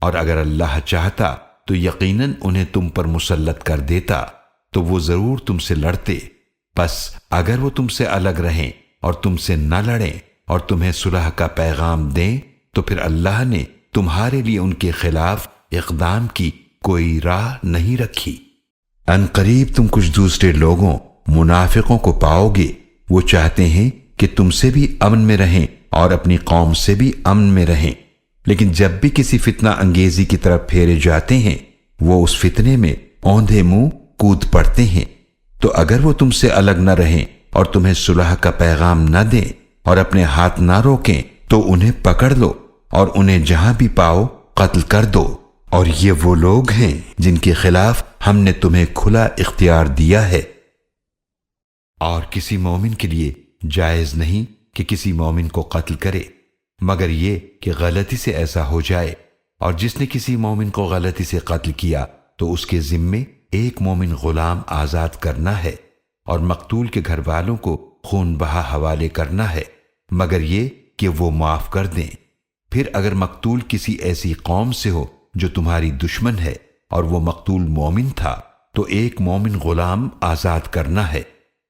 A: اور اگر اللہ چاہتا تو یقیناً انہیں تم پر مسلط کر دیتا تو وہ ضرور تم سے لڑتے۔ پس اگر وہ تم سے الگ رہیں اور تم سے نہ لڑیں اور تمہیں صلح کا پیغام دیں تو پھر اللہ نے تمہارے لیے ان کے خلاف اقدام کی کوئی راہ نہیں رکھی۔ ان قریب تم کچھ دوسرے لوگوں منافقوں کو پاؤ گے، وہ چاہتے ہیں کہ تم سے بھی امن میں رہیں اور اپنی قوم سے بھی امن میں رہیں، لیکن جب بھی کسی فتنہ انگیزی کی طرف پھیرے جاتے ہیں وہ اس فتنے میں اوندھے منہ کود پڑتے ہیں۔ تو اگر وہ تم سے الگ نہ رہیں اور تمہیں صلح کا پیغام نہ دیں اور اپنے ہاتھ نہ روکیں تو انہیں پکڑ لو اور انہیں جہاں بھی پاؤ قتل کر دو، اور یہ وہ لوگ ہیں جن کے خلاف ہم نے تمہیں کھلا اختیار دیا ہے۔ اور کسی مومن کے لیے جائز نہیں کہ کسی مومن کو قتل کرے مگر یہ کہ غلطی سے ایسا ہو جائے، اور جس نے کسی مومن کو غلطی سے قتل کیا تو اس کے ذمے ایک مومن غلام آزاد کرنا ہے، اور مقتول کے گھر والوں کو خون بہا حوالے کرنا ہے مگر یہ کہ وہ معاف کر دیں۔ پھر اگر مقتول کسی ایسی قوم سے ہو جو تمہاری دشمن ہے اور وہ مقتول مومن تھا تو ایک مومن غلام آزاد کرنا ہے،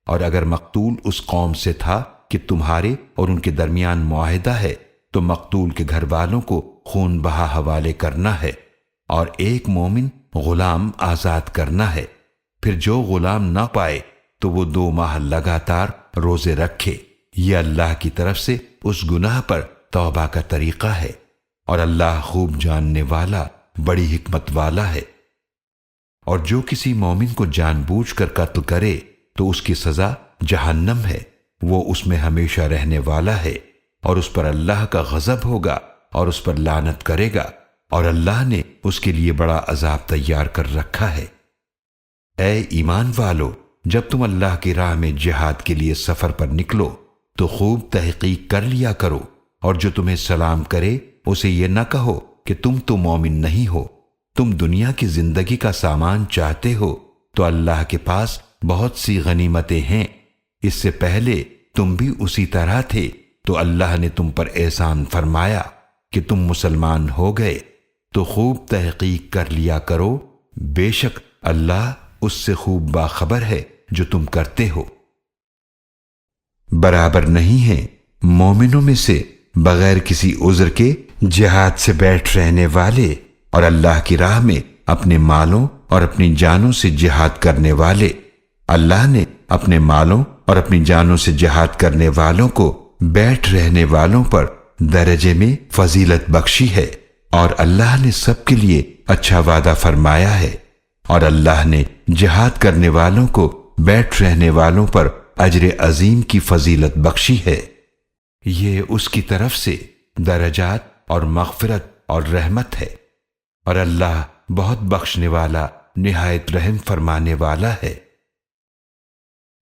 A: اور اگر مقتول اس قوم سے تھا کہ تمہارے اور ان کے درمیان معاہدہ ہے تو مقتول کے گھر والوں کو خون بہا حوالے کرنا ہے اور ایک مومن غلام آزاد کرنا ہے۔ پھر جو غلام نہ پائے تو وہ 2 ماہ لگاتار روزے رکھے، یہ اللہ کی طرف سے اس گناہ پر توبہ کا طریقہ ہے، اور اللہ خوب جاننے والا بڑی حکمت والا ہے۔ اور جو کسی مومن کو جان بوجھ کر قتل کرے تو اس کی سزا جہنم ہے، وہ اس میں ہمیشہ رہنے والا ہے، اور اس پر اللہ کا غضب ہوگا اور اس پر لعنت کرے گا، اور اللہ نے اس کے لیے بڑا عذاب تیار کر رکھا ہے۔ اے ایمان والو، جب تم اللہ کی راہ میں جہاد کے لیے سفر پر نکلو تو خوب تحقیق کر لیا کرو، اور جو تمہیں سلام کرے اسے یہ نہ کہو کہ تم تو مومن نہیں ہو، تم دنیا کی زندگی کا سامان چاہتے ہو تو اللہ کے پاس بہت سی غنیمتیں ہیں، اس سے پہلے تم بھی اسی طرح تھے تو اللہ نے تم پر احسان فرمایا کہ تم مسلمان ہو گئے، تو خوب تحقیق کر لیا کرو، بے شک اللہ اس سے خوب باخبر ہے جو تم کرتے ہو۔ برابر نہیں ہے مومنوں میں سے بغیر کسی عذر کے جہاد سے بیٹھ رہنے والے اور اللہ کی راہ میں اپنے مالوں اور اپنی جانوں سے جہاد کرنے والے۔ اللہ نے اپنے مالوں اور اپنی جانوں سے جہاد کرنے والوں کو بیٹھ رہنے والوں پر درجے میں فضیلت بخشی ہے، اور اللہ نے سب کے لیے اچھا وعدہ فرمایا ہے، اور اللہ نے جہاد کرنے والوں کو بیٹھ رہنے والوں پر اجر عظیم کی فضیلت بخشی ہے۔ یہ اس کی طرف سے درجات اور مغفرت اور رحمت ہے، اور اللہ بہت بخشنے والا نہایت رحم فرمانے والا ہے۔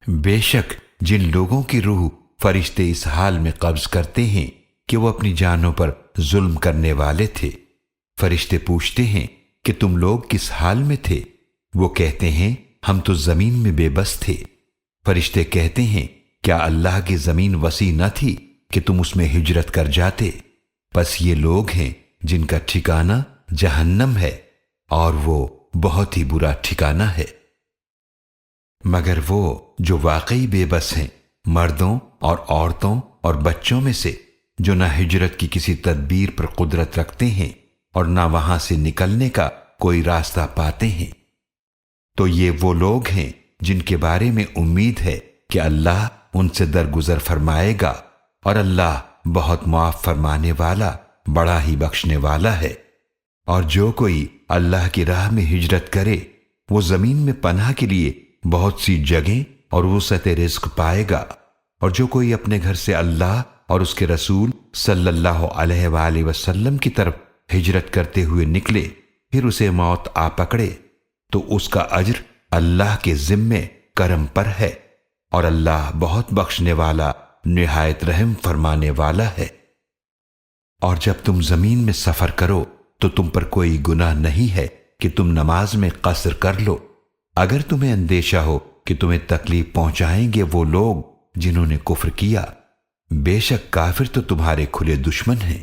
A: بے شک جن لوگوں کی روح فرشتے اس حال میں قبض کرتے ہیں کہ وہ اپنی جانوں پر ظلم کرنے والے تھے، فرشتے پوچھتے ہیں کہ تم لوگ کس حال میں تھے؟ وہ کہتے ہیں ہم تو زمین میں بے بس تھے۔ فرشتے کہتے ہیں کیا اللہ کی زمین وسیع نہ تھی کہ تم اس میں ہجرت کر جاتے؟ پس یہ لوگ ہیں جن کا ٹھکانہ جہنم ہے، اور وہ بہت ہی برا ٹھکانہ ہے۔ مگر وہ جو واقعی بے بس ہیں، مردوں اور عورتوں اور بچوں میں سے، جو نہ ہجرت کی کسی تدبیر پر قدرت رکھتے ہیں اور نہ وہاں سے نکلنے کا کوئی راستہ پاتے ہیں، تو یہ وہ لوگ ہیں جن کے بارے میں امید ہے کہ اللہ ان سے درگزر فرمائے گا، اور اللہ بہت معاف فرمانے والا، بڑا ہی بخشنے والا ہے۔ اور جو کوئی اللہ کی راہ میں ہجرت کرے وہ زمین میں پناہ کے لیے بہت سی جگہیں اور وسعت رزق پائے گا، اور جو کوئی اپنے گھر سے اللہ اور اس کے رسول صلی اللہ علیہ وآلہ وسلم کی طرف ہجرت کرتے ہوئے نکلے، پھر اسے موت آ پکڑے، تو اس کا اجر اللہ کے ذمے کرم پر ہے، اور اللہ بہت بخشنے والا نہایت رحم فرمانے والا ہے۔ اور جب تم زمین میں سفر کرو تو تم پر کوئی گناہ نہیں ہے کہ تم نماز میں قصر کر لو، اگر تمہیں اندیشہ ہو کہ تمہیں تکلیف پہنچائیں گے وہ لوگ جنہوں نے کفر کیا، بے شک کافر تو تمہارے کھلے دشمن ہیں۔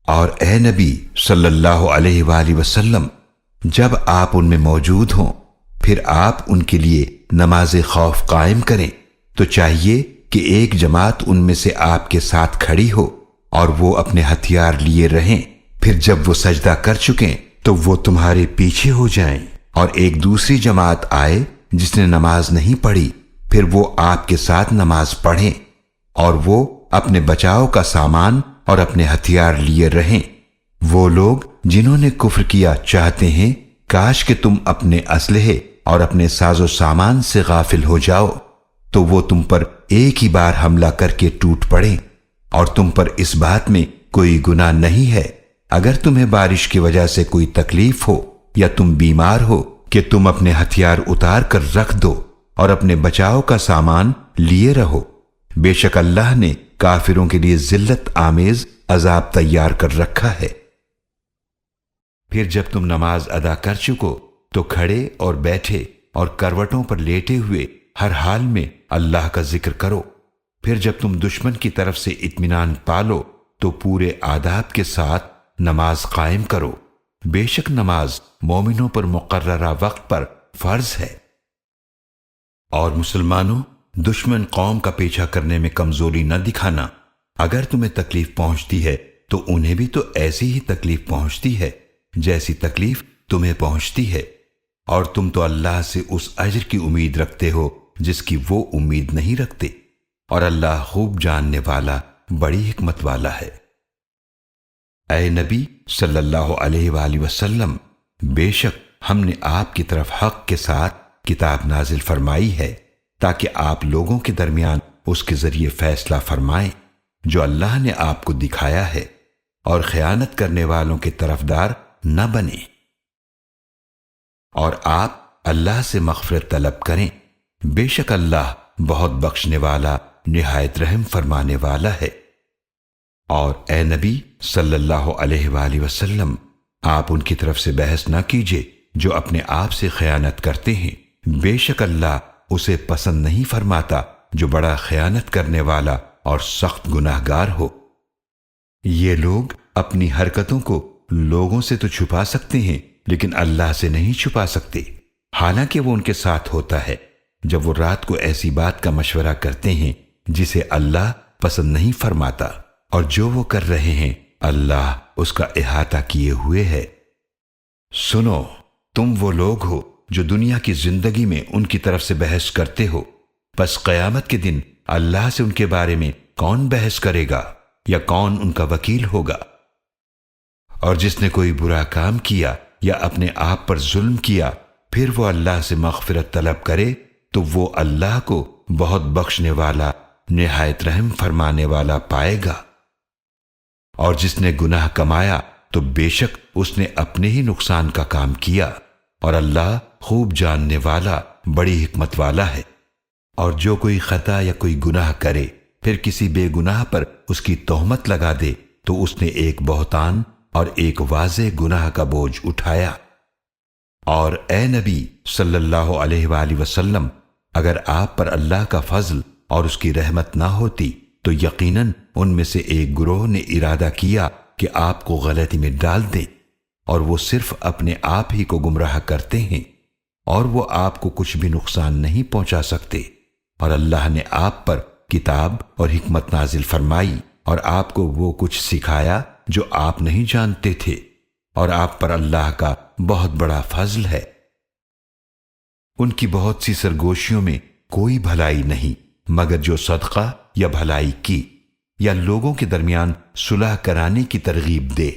A: اور اے نبی صلی اللہ علیہ وآلہ وسلم، جب آپ ان میں موجود ہوں پھر آپ ان کے لیے نماز خوف قائم کریں تو چاہیے کہ ایک جماعت ان میں سے آپ کے ساتھ کھڑی ہو اور وہ اپنے ہتھیار لیے رہیں، پھر جب وہ سجدہ کر چکیں تو وہ تمہارے پیچھے ہو جائیں، اور ایک دوسری جماعت آئے جس نے نماز نہیں پڑھی، پھر وہ آپ کے ساتھ نماز پڑھیں، اور وہ اپنے بچاؤ کا سامان اور اپنے ہتھیار لیے رہیں۔ وہ لوگ جنہوں نے کفر کیا چاہتے ہیں کاش کہ تم اپنے اسلحے اور اپنے ساز و سامان سے غافل ہو جاؤ، تو وہ تم پر ایک ہی بار حملہ کر کے ٹوٹ پڑیں، اور تم پر اس بات میں کوئی گناہ نہیں ہے اگر تمہیں بارش کی وجہ سے کوئی تکلیف ہو یا تم بیمار ہو کہ تم اپنے ہتھیار اتار کر رکھ دو اور اپنے بچاؤ کا سامان لیے رہو، بے شک اللہ نے کافروں کے لیے ذلت آمیز عذاب تیار کر رکھا ہے۔ پھر جب تم نماز ادا کر چکو تو کھڑے اور بیٹھے اور کروٹوں پر لیٹے ہوئے ہر حال میں اللہ کا ذکر کرو، پھر جب تم دشمن کی طرف سے اطمینان پالو تو پورے آداب کے ساتھ نماز قائم کرو، بے شک نماز مومنوں پر مقررہ وقت پر فرض ہے۔ اور مسلمانوں، دشمن قوم کا پیچھا کرنے میں کمزوری نہ دکھانا، اگر تمہیں تکلیف پہنچتی ہے تو انہیں بھی تو ایسی ہی تکلیف پہنچتی ہے جیسی تکلیف تمہیں پہنچتی ہے، اور تم تو اللہ سے اس اجر کی امید رکھتے ہو جس کی وہ امید نہیں رکھتے، اور اللہ خوب جاننے والا، بڑی حکمت والا ہے۔ اے نبی صلی اللہ علیہ وآلہ وسلم، بے شک ہم نے آپ کی طرف حق کے ساتھ کتاب نازل فرمائی ہے تاکہ آپ لوگوں کے درمیان اس کے ذریعے فیصلہ فرمائیں جو اللہ نے آپ کو دکھایا ہے، اور خیانت کرنے والوں کے طرفدار نہ بنیں۔ اور آپ اللہ سے مغفرت طلب کریں، بے شک اللہ بہت بخشنے والا نہایت رحم فرمانے والا ہے۔ اور اے نبی صلی اللہ علیہ وآلہ وسلم، آپ ان کی طرف سے بحث نہ کیجیے جو اپنے آپ سے خیانت کرتے ہیں، بے شک اللہ اسے پسند نہیں فرماتا جو بڑا خیانت کرنے والا اور سخت گناہگار ہو۔ یہ لوگ اپنی حرکتوں کو لوگوں سے تو چھپا سکتے ہیں لیکن اللہ سے نہیں چھپا سکتے، حالانکہ وہ ان کے ساتھ ہوتا ہے جب وہ رات کو ایسی بات کا مشورہ کرتے ہیں جسے اللہ پسند نہیں فرماتا، اور جو وہ کر رہے ہیں اللہ اس کا احاطہ کیے ہوئے ہے۔ سنو، تم وہ لوگ ہو جو دنیا کی زندگی میں ان کی طرف سے بحث کرتے ہو، پس قیامت کے دن اللہ سے ان کے بارے میں کون بحث کرے گا یا کون ان کا وکیل ہوگا؟ اور جس نے کوئی برا کام کیا یا اپنے آپ پر ظلم کیا پھر وہ اللہ سے مغفرت طلب کرے تو وہ اللہ کو بہت بخشنے والا نہایت رحم فرمانے والا پائے گا۔ اور جس نے گناہ کمایا تو بے شک اس نے اپنے ہی نقصان کا کام کیا، اور اللہ خوب جاننے والا بڑی حکمت والا ہے۔ اور جو کوئی خطا یا کوئی گناہ کرے پھر کسی بے گناہ پر اس کی تہمت لگا دے تو اس نے ایک بہتان اور ایک واضح گناہ کا بوجھ اٹھایا۔ اور اے نبی صلی اللہ علیہ وآلہ وسلم، اگر آپ پر اللہ کا فضل اور اس کی رحمت نہ ہوتی تو یقیناً ان میں سے ایک گروہ نے ارادہ کیا کہ آپ کو غلطی میں ڈال دیں، اور وہ صرف اپنے آپ ہی کو گمراہ کرتے ہیں، اور وہ آپ کو کچھ بھی نقصان نہیں پہنچا سکتے۔ اور اللہ نے آپ پر کتاب اور حکمت نازل فرمائی اور آپ کو وہ کچھ سکھایا جو آپ نہیں جانتے تھے، اور آپ پر اللہ کا بہت بڑا فضل ہے۔ ان کی بہت سی سرگوشیوں میں کوئی بھلائی نہیں مگر جو صدقہ یا بھلائی کی یا لوگوں کے درمیان صلح کرانے کی ترغیب دے،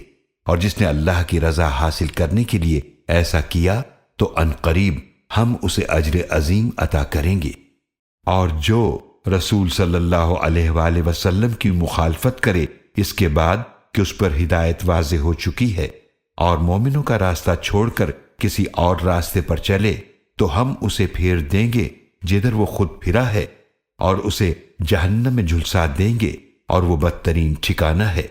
A: اور جس نے اللہ کی رضا حاصل کرنے کے لیے ایسا کیا تو عنقریب ہم اسے اجر عظیم عطا کریں گے۔ اور جو رسول صلی اللہ علیہ وآلہ وسلم کی مخالفت کرے اس کے بعد کہ اس پر ہدایت واضح ہو چکی ہے اور مومنوں کا راستہ چھوڑ کر کسی اور راستے پر چلے تو ہم اسے پھیر دیں گے جدھر وہ خود پھرا ہے، اور اسے جہنم میں جھلسا دیں گے، اور وہ بدترین ٹھکانہ ہے۔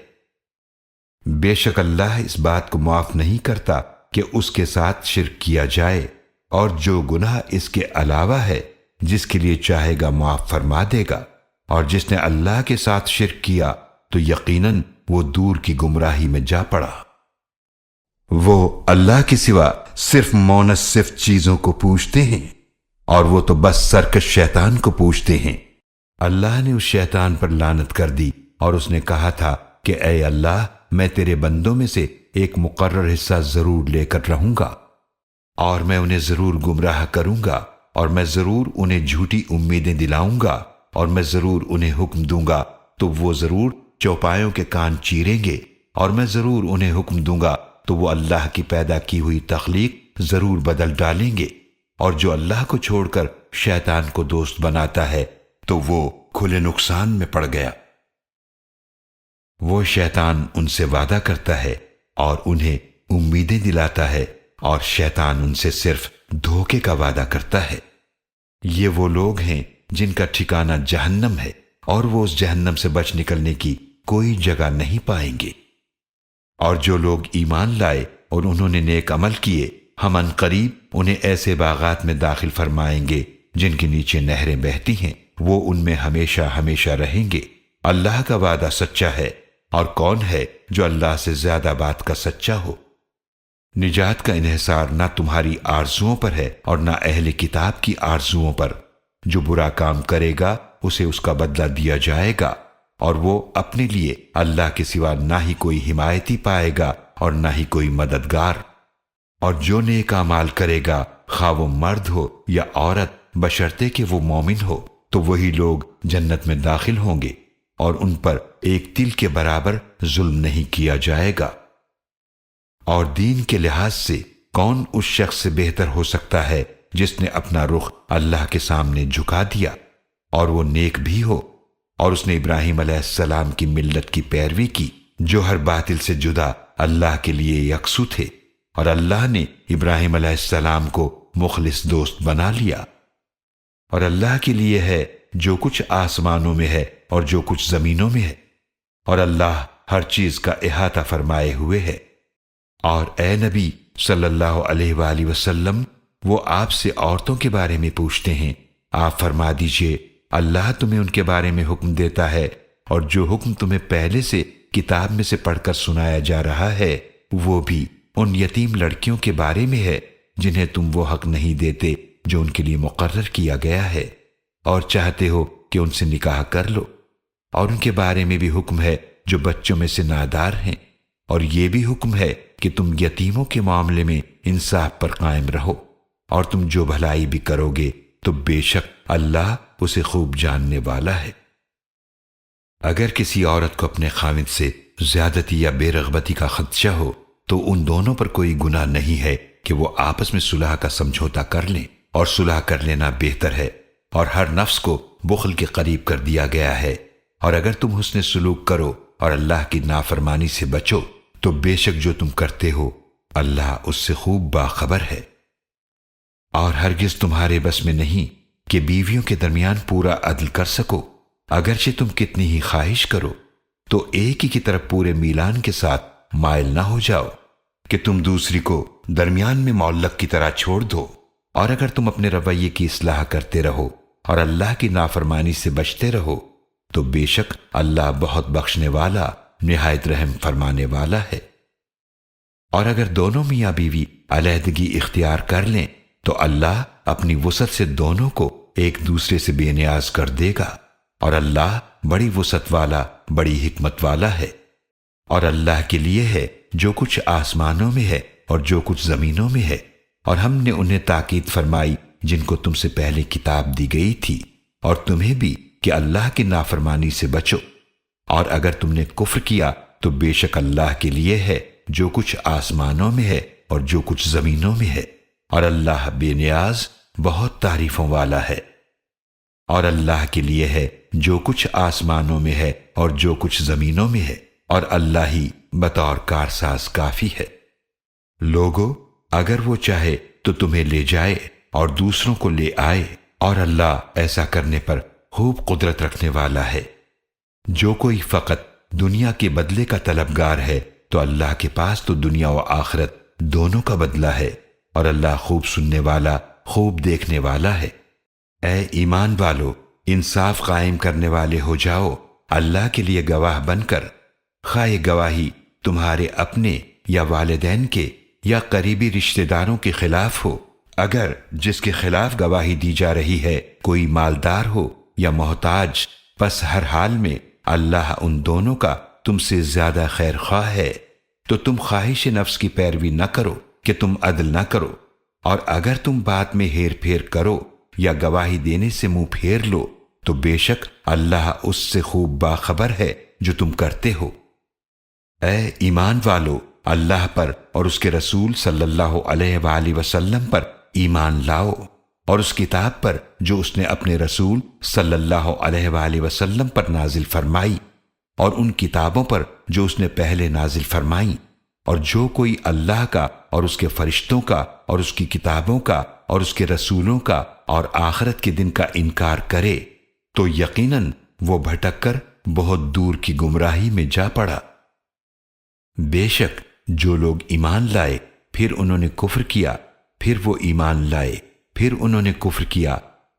A: بے شک اللہ اس بات کو معاف نہیں کرتا کہ اس کے ساتھ شرک کیا جائے، اور جو گناہ اس کے علاوہ ہے جس کے لیے چاہے گا معاف فرما دے گا، اور جس نے اللہ کے ساتھ شرک کیا تو یقیناً وہ دور کی گمراہی میں جا پڑا۔ وہ اللہ کے سوا صرف منصف چیزوں کو پوجتے ہیں، اور وہ تو بس سرکش شیطان کو پوجتے ہیں۔ اللہ نے اس شیطان پر لعنت کر دی اور اس نے کہا تھا کہ اے اللہ، میں تیرے بندوں میں سے ایک مقرر حصہ ضرور لے کر رہوں گا، اور میں انہیں ضرور گمراہ کروں گا، اور میں ضرور انہیں جھوٹی امیدیں دلاؤں گا، اور میں ضرور انہیں حکم دوں گا تو وہ ضرور چوپایوں کے کان چیریں گے، اور میں ضرور انہیں حکم دوں گا تو وہ اللہ کی پیدا کی ہوئی تخلیق ضرور بدل ڈالیں گے، اور جو اللہ کو چھوڑ کر شیطان کو دوست بناتا ہے تو وہ کھلے نقصان میں پڑ گیا۔ وہ شیطان ان سے وعدہ کرتا ہے اور انہیں امیدیں دلاتا ہے، اور شیطان ان سے صرف دھوکے کا وعدہ کرتا ہے۔ یہ وہ لوگ ہیں جن کا ٹھکانہ جہنم ہے، اور وہ اس جہنم سے بچ نکلنے کی کوئی جگہ نہیں پائیں گے۔ اور جو لوگ ایمان لائے اور انہوں نے نیک عمل کیے، ہم عنقریب انہیں ایسے باغات میں داخل فرمائیں گے جن کے نیچے نہریں بہتی ہیں، وہ ان میں ہمیشہ ہمیشہ رہیں گے۔ اللہ کا وعدہ سچا ہے، اور کون ہے جو اللہ سے زیادہ بات کا سچا ہو؟ نجات کا انحصار نہ تمہاری آرزوؤں پر ہے اور نہ اہل کتاب کی آرزوؤں پر۔ جو برا کام کرے گا اسے اس کا بدلہ دیا جائے گا، اور وہ اپنے لیے اللہ کے سوا نہ ہی کوئی حمایتی پائے گا اور نہ ہی کوئی مددگار۔ اور جو نیک اعمال کرے گا خواہ وہ مرد ہو یا عورت بشرطے کہ وہ مومن ہو تو وہی لوگ جنت میں داخل ہوں گے، اور ان پر ایک تل کے برابر ظلم نہیں کیا جائے گا۔ اور دین کے لحاظ سے کون اس شخص سے بہتر ہو سکتا ہے جس نے اپنا رخ اللہ کے سامنے جھکا دیا اور وہ نیک بھی ہو، اور اس نے ابراہیم علیہ السلام کی ملت کی پیروی کی جو ہر باطل سے جدا اللہ کے لیے یکسو تھے، اور اللہ نے ابراہیم علیہ السلام کو مخلص دوست بنا لیا۔ اور اللہ کے لیے ہے جو کچھ آسمانوں میں ہے اور جو کچھ زمینوں میں ہے، اور اللہ ہر چیز کا احاطہ فرمائے ہوئے ہے۔ اور اے نبی صلی اللہ علیہ وآلہ وسلم، وہ آپ سے عورتوں کے بارے میں پوچھتے ہیں، آپ فرما دیجئے اللہ تمہیں ان کے بارے میں حکم دیتا ہے، اور جو حکم تمہیں پہلے سے کتاب میں سے پڑھ کر سنایا جا رہا ہے وہ بھی ان یتیم لڑکیوں کے بارے میں ہے جنہیں تم وہ حق نہیں دیتے جو ان کے لیے مقرر کیا گیا ہے، اور چاہتے ہو کہ ان سے نکاح کر لو۔ اور ان کے بارے میں بھی حکم ہے جو بچوں میں سے نادار ہیں، اور یہ بھی حکم ہے کہ تم یتیموں کے معاملے میں انصاف پر قائم رہو، اور تم جو بھلائی بھی کرو گے تو بے شک اللہ اسے خوب جاننے والا ہے۔ اگر کسی عورت کو اپنے خاوند سے زیادتی یا بے رغبتی کا خدشہ ہو تو ان دونوں پر کوئی گناہ نہیں ہے کہ وہ آپس میں صلح کا سمجھوتا کر لیں، اور صلح کر لینا بہتر ہے، اور ہر نفس کو بخل کے قریب کر دیا گیا ہے۔ اور اگر تم حسن سلوک کرو اور اللہ کی نافرمانی سے بچو تو بے شک جو تم کرتے ہو اللہ اس سے خوب باخبر ہے۔ اور ہرگز تمہارے بس میں نہیں کہ بیویوں کے درمیان پورا عدل کر سکو، اگرچہ تم کتنی ہی خواہش کرو تو ایک ہی کی طرف پورے میلان کے ساتھ مائل نہ ہو جاؤ کہ تم دوسری کو درمیان میں معلق کی طرح چھوڑ دو۔ اور اگر تم اپنے رویے کی اصلاح کرتے رہو اور اللہ کی نافرمانی سے بچتے رہو تو بے شک اللہ بہت بخشنے والا نہایت رحم فرمانے والا ہے۔ اور اگر دونوں میاں بیوی علیحدگی اختیار کر لیں تو اللہ اپنی وسعت سے دونوں کو ایک دوسرے سے بے نیاز کر دے گا، اور اللہ بڑی وسعت والا بڑی حکمت والا ہے۔ اور اللہ کے لیے ہے جو کچھ آسمانوں میں ہے اور جو کچھ زمینوں میں ہے، اور ہم نے انہیں تاکید فرمائی جن کو تم سے پہلے کتاب دی گئی تھی، اور تمہیں بھی کہ اللہ کی نافرمانی سے بچو۔ اور اگر تم نے کفر کیا تو بے شک اللہ کے لیے ہے جو کچھ آسمانوں میں ہے اور جو کچھ زمینوں میں ہے، اور اللہ بے نیاز بہت تعریفوں والا ہے۔ اور اللہ کے لیے ہے جو کچھ آسمانوں میں ہے اور جو کچھ زمینوں میں ہے، اور اللہ ہی بطور کارساز کافی ہے۔ لوگو، اگر وہ چاہے تو تمہیں لے جائے اور دوسروں کو لے آئے، اور اللہ ایسا کرنے پر خوب قدرت رکھنے والا ہے۔ جو کوئی فقط دنیا کے بدلے کا طلبگار ہے تو اللہ کے پاس تو دنیا و آخرت دونوں کا بدلہ ہے، اور اللہ خوب سننے والا خوب دیکھنے والا ہے۔ اے ایمان والو، انصاف قائم کرنے والے ہو جاؤ اللہ کے لیے گواہ بن کر، خواہ یہ گواہی تمہارے اپنے یا والدین کے یا قریبی رشتہ داروں کے خلاف ہو، اگر جس کے خلاف گواہی دی جا رہی ہے کوئی مالدار ہو یا محتاج، پس ہر حال میں اللہ ان دونوں کا تم سے زیادہ خیر خواہ ہے۔ تو تم خواہش نفس کی پیروی نہ کرو کہ تم عدل نہ کرو، اور اگر تم بات میں ہیر پھیر کرو یا گواہی دینے سے منہ پھیر لو تو بے شک اللہ اس سے خوب باخبر ہے جو تم کرتے ہو۔ اے ایمان والو، اللہ پر اور اس کے رسول صلی اللہ علیہ وآلہ وسلم پر ایمان لاؤ، اور اس کتاب پر جو اس نے اپنے رسول صلی اللہ علیہ وآلہ وسلم پر نازل فرمائی، اور ان کتابوں پر جو اس نے پہلے نازل فرمائی۔ اور جو کوئی اللہ کا اور اس کے فرشتوں کا اور اس کی کتابوں کا اور اس کے رسولوں کا اور آخرت کے دن کا انکار کرے تو یقیناً وہ بھٹک کر بہت دور کی گمراہی میں جا پڑا۔ بے شک جو لوگ ایمان لائے پھر انہوں نے کفر کیا، پھر وہ ایمان لائے، پھر انہوں نے کفر کیا،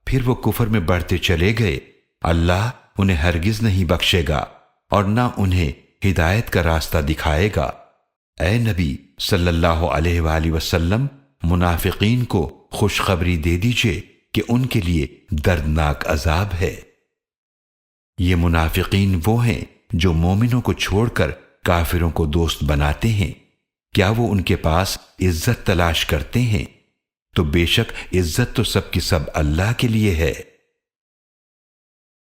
A: پھر وہ کفر میں بڑھتے چلے گئے، اللہ انہیں ہرگز نہیں بخشے گا اور نہ انہیں ہدایت کا راستہ دکھائے گا۔ اے نبی صلی اللہ علیہ وآلہ وسلم، منافقین کو خوشخبری دے دیجئے کہ ان کے لیے دردناک عذاب ہے۔ یہ منافقین وہ ہیں جو مومنوں کو چھوڑ کر کافروں کو دوست بناتے ہیں۔ کیا وہ ان کے پاس عزت تلاش کرتے ہیں؟ تو بے شک عزت تو سب کی سب اللہ کے لیے ہے۔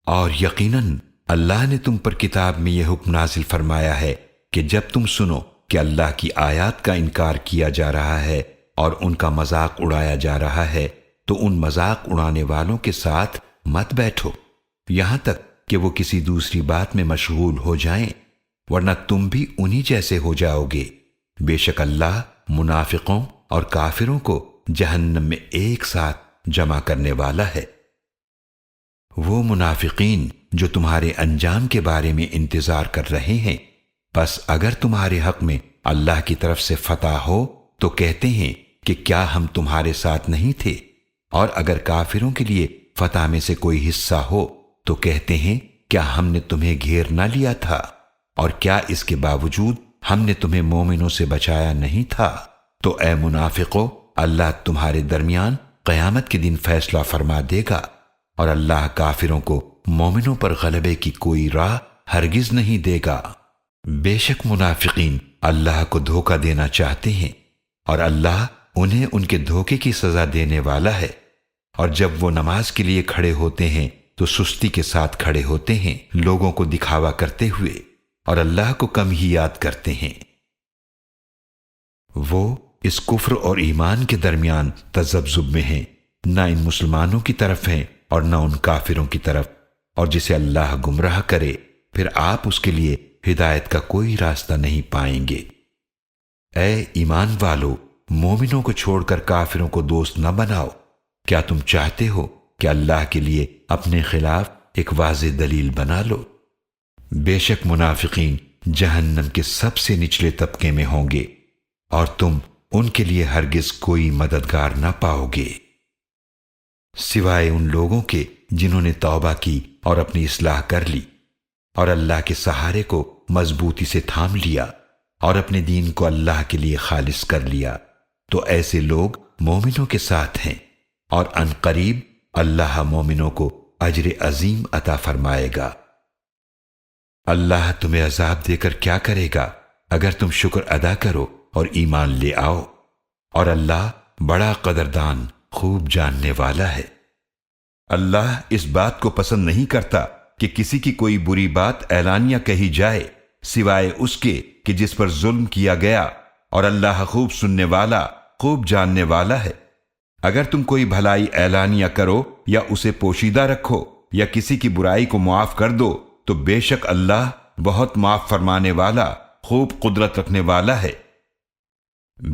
A: اور یقیناً اللہ نے تم پر کتاب میں یہ حکم نازل فرمایا ہے کہ جب تم سنو کہ اللہ کی آیات کا انکار کیا جا رہا ہے اور ان کا مذاق اڑایا جا رہا ہے تو ان مذاق اڑانے والوں کے ساتھ مت بیٹھو یہاں تک کہ وہ کسی دوسری بات میں مشغول ہو جائیں، ورنہ تم بھی انہی جیسے ہو جاؤ گے۔ بے شک اللہ منافقوں اور کافروں کو جہنم میں ایک ساتھ جمع کرنے والا ہے۔ وہ منافقین جو تمہارے انجام کے بارے میں انتظار کر رہے ہیں، پس اگر تمہارے حق میں اللہ کی طرف سے فتح ہو تو کہتے ہیں کہ کیا ہم تمہارے ساتھ نہیں تھے، اور اگر کافروں کے لیے فتح میں سے کوئی حصہ ہو تو کہتے ہیں کیا ہم نے تمہیں گھیر نہ لیا تھا، اور کیا اس کے باوجود ہم نے تمہیں مومنوں سے بچایا نہیں تھا۔ تو اے منافقو، اللہ تمہارے درمیان قیامت کے دن فیصلہ فرما دے گا، اور اللہ کافروں کو مومنوں پر غلبے کی کوئی راہ ہرگز نہیں دے گا۔ بے شک منافقین اللہ کو دھوکہ دینا چاہتے ہیں، اور اللہ انہیں ان کے دھوکے کی سزا دینے والا ہے۔ اور جب وہ نماز کے لیے کھڑے ہوتے ہیں تو سستی کے ساتھ کھڑے ہوتے ہیں، لوگوں کو دکھاوا کرتے ہوئے، اور اللہ کو کم ہی یاد کرتے ہیں۔ وہ اس کفر اور ایمان کے درمیان تذبذب میں ہیں، نہ ان مسلمانوں کی طرف ہیں اور نہ ان کافروں کی طرف، اور جسے اللہ گمراہ کرے پھر آپ اس کے لیے ہدایت کا کوئی راستہ نہیں پائیں گے۔ اے ایمان والو، مومنوں کو چھوڑ کر کافروں کو دوست نہ بناؤ۔ کیا تم چاہتے ہو کہ اللہ کے لیے اپنے خلاف ایک واضح دلیل بنا لو؟ بے شک منافقین جہنم کے سب سے نچلے طبقے میں ہوں گے، اور تم ان کے لیے ہرگز کوئی مددگار نہ پاؤ گے، سوائے ان لوگوں کے جنہوں نے توبہ کی اور اپنی اصلاح کر لی، اور اللہ کے سہارے کو مضبوطی سے تھام لیا، اور اپنے دین کو اللہ کے لیے خالص کر لیا، تو ایسے لوگ مومنوں کے ساتھ ہیں، اور ان قریب اللہ مومنوں کو اجر عظیم عطا فرمائے گا۔ اللہ تمہیں عذاب دے کر کیا کرے گا اگر تم شکر ادا کرو اور ایمان لے آؤ، اور اللہ بڑا قدردان خوب جاننے والا ہے۔ اللہ اس بات کو پسند نہیں کرتا کہ کسی کی کوئی بری بات اعلانیہ کہی جائے سوائے اس کے کہ جس پر ظلم کیا گیا، اور اللہ خوب سننے والا خوب جاننے والا ہے۔ اگر تم کوئی بھلائی اعلانیہ کرو یا اسے پوشیدہ رکھو یا کسی کی برائی کو معاف کر دو تو بے شک اللہ بہت معاف فرمانے والا خوب قدرت رکھنے والا ہے۔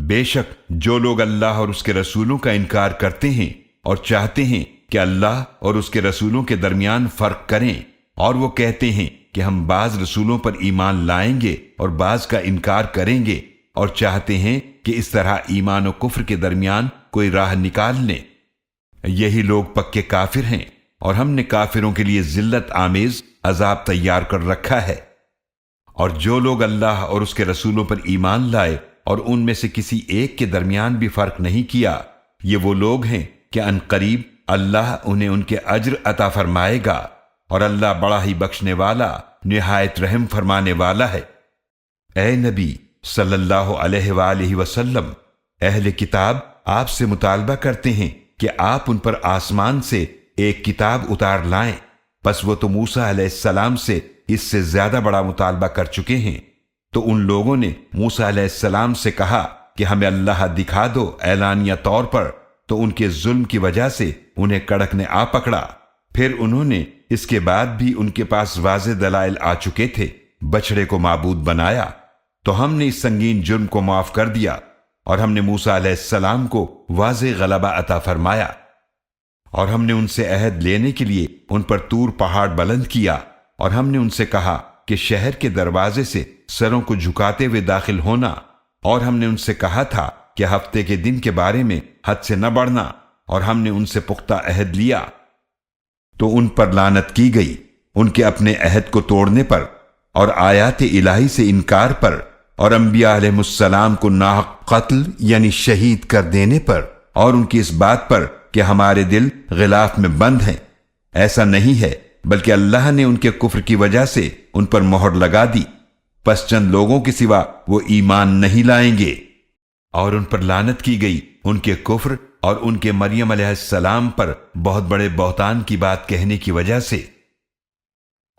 A: بے شک جو لوگ اللہ اور اس کے رسولوں کا انکار کرتے ہیں اور چاہتے ہیں کہ اللہ اور اس کے رسولوں کے درمیان فرق کریں، اور وہ کہتے ہیں کہ ہم بعض رسولوں پر ایمان لائیں گے اور بعض کا انکار کریں گے، اور چاہتے ہیں کہ اس طرح ایمان و کفر کے درمیان کوئی راہ نکال لیں، یہی لوگ پکے کافر ہیں، اور ہم نے کافروں کے لیے ذلت آمیز عذاب تیار کر رکھا ہے۔ اور جو لوگ اللہ اور اس کے رسولوں پر ایمان لائے اور ان میں سے کسی ایک کے درمیان بھی فرق نہیں کیا، یہ وہ لوگ ہیں کہ ان قریب اللہ انہیں ان کے اجر عطا فرمائے گا، اور اللہ بڑا ہی بخشنے والا نہایت رحم فرمانے والا ہے۔ اے نبی صلی اللہ علیہ وآلہ وسلم، اہل کتاب آپ سے مطالبہ کرتے ہیں کہ آپ ان پر آسمان سے ایک کتاب اتار لائیں، پس وہ تو موسیٰ علیہ السلام سے اس سے زیادہ بڑا مطالبہ کر چکے ہیں۔ تو ان لوگوں نے موسیٰ علیہ السلام سے کہا کہ ہمیں اللہ دکھا دو اعلانیہ طور پر، تو ان کے ظلم کی وجہ سے انہیں کڑک نے آ پکڑا۔ پھر انہوں نے اس کے بعد بھی ان کے پاس واضح دلائل آ چکے تھے، بچڑے کو معبود بنایا، تو ہم نے اس سنگین جرم کو معاف کر دیا، اور ہم نے موسیٰ علیہ السلام کو واضح غلبہ عطا فرمایا، اور ہم نے ان سے عہد لینے کے لیے ان پر طور پہاڑ بلند کیا، اور ہم نے ان سے کہا کہ شہر کے دروازے سے سروں کو جھکاتے ہوئے داخل ہونا، اور ہم نے ان سے کہا تھا کہ ہفتے کے دن کے بارے میں حد سے نہ بڑھنا، اور ہم نے ان سے پختہ عہد لیا، تو ان پر لعنت کی گئی، ان کے اپنے عہد کو توڑنے پر اور آیات الہی سے انکار پر، اور انبیاء علیہ السلام کو ناحق قتل یعنی شہید کر دینے پر، اور ان کی اس بات پر کہ ہمارے دل غلاف میں بند ہیں۔ ایسا نہیں ہے، بلکہ اللہ نے ان کے کفر کی وجہ سے ان پر مہر لگا دی، پس چند لوگوں کے سوا وہ ایمان نہیں لائیں گے۔ اور ان پر لعنت کی گئی ان کے کفر اور ان کے مریم علیہ السلام پر بہت بڑے بہتان کی بات کہنے کی وجہ سے،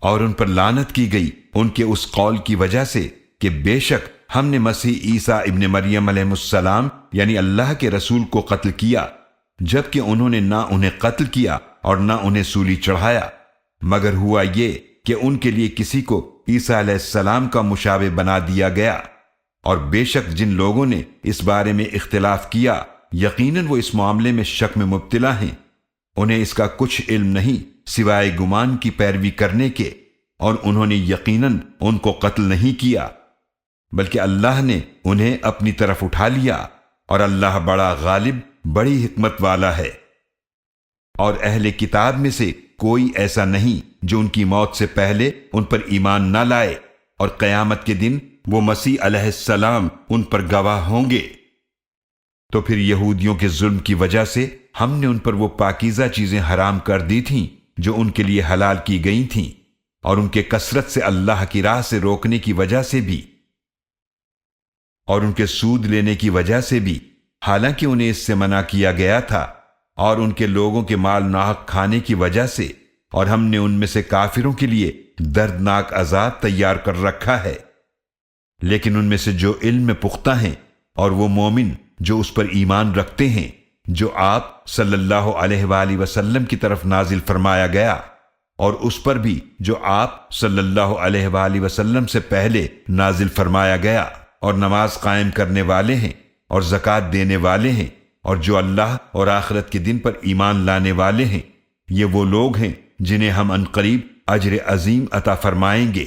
A: اور ان پر لعنت کی گئی ان کے اس قول کی وجہ سے کہ بے شک ہم نے مسیح عیسیٰ ابن مریم علیہ السلام یعنی اللہ کے رسول کو قتل کیا، جبکہ انہوں نے نہ انہیں قتل کیا اور نہ انہیں سولی چڑھایا، مگر ہوا یہ کہ ان کے لیے کسی کو عیسیٰ علیہ السلام کا مشابہ بنا دیا گیا۔ اور بے شک جن لوگوں نے اس بارے میں اختلاف کیا یقیناً وہ اس معاملے میں شک میں مبتلا ہیں۔ انہیں اس کا کچھ علم نہیں سوائے گمان کی پیروی کرنے کے، اور انہوں نے یقیناً ان کو قتل نہیں کیا بلکہ اللہ نے انہیں اپنی طرف اٹھا لیا، اور اللہ بڑا غالب بڑی حکمت والا ہے۔ اور اہل کتاب میں سے کوئی ایسا نہیں جو ان کی موت سے پہلے ان پر ایمان نہ لائے، اور قیامت کے دن وہ مسیح علیہ السلام ان پر گواہ ہوں گے۔ تو پھر یہودیوں کے ظلم کی وجہ سے ہم نے ان پر وہ پاکیزہ چیزیں حرام کر دی تھیں جو ان کے لیے حلال کی گئی تھیں، اور ان کے کثرت سے اللہ کی راہ سے روکنے کی وجہ سے بھی، اور ان کے سود لینے کی وجہ سے بھی، حالانکہ انہیں اس سے منع کیا گیا تھا، اور ان کے لوگوں کے مال ناحق کھانے کی وجہ سے، اور ہم نے ان میں سے کافروں کے لیے دردناک عذاب تیار کر رکھا ہے۔ لیکن ان میں سے جو علم میں پختہ ہیں اور وہ مومن جو اس پر ایمان رکھتے ہیں جو آپ صلی اللہ علیہ وآلہ وسلم کی طرف نازل فرمایا گیا، اور اس پر بھی جو آپ صلی اللہ علیہ وآلہ وسلم سے پہلے نازل فرمایا گیا، اور نماز قائم کرنے والے ہیں اور زکوٰۃ دینے والے ہیں، اور جو اللہ اور آخرت کے دن پر ایمان لانے والے ہیں، یہ وہ لوگ ہیں جنہیں ہم عنقریب اجر عظیم عطا فرمائیں گے۔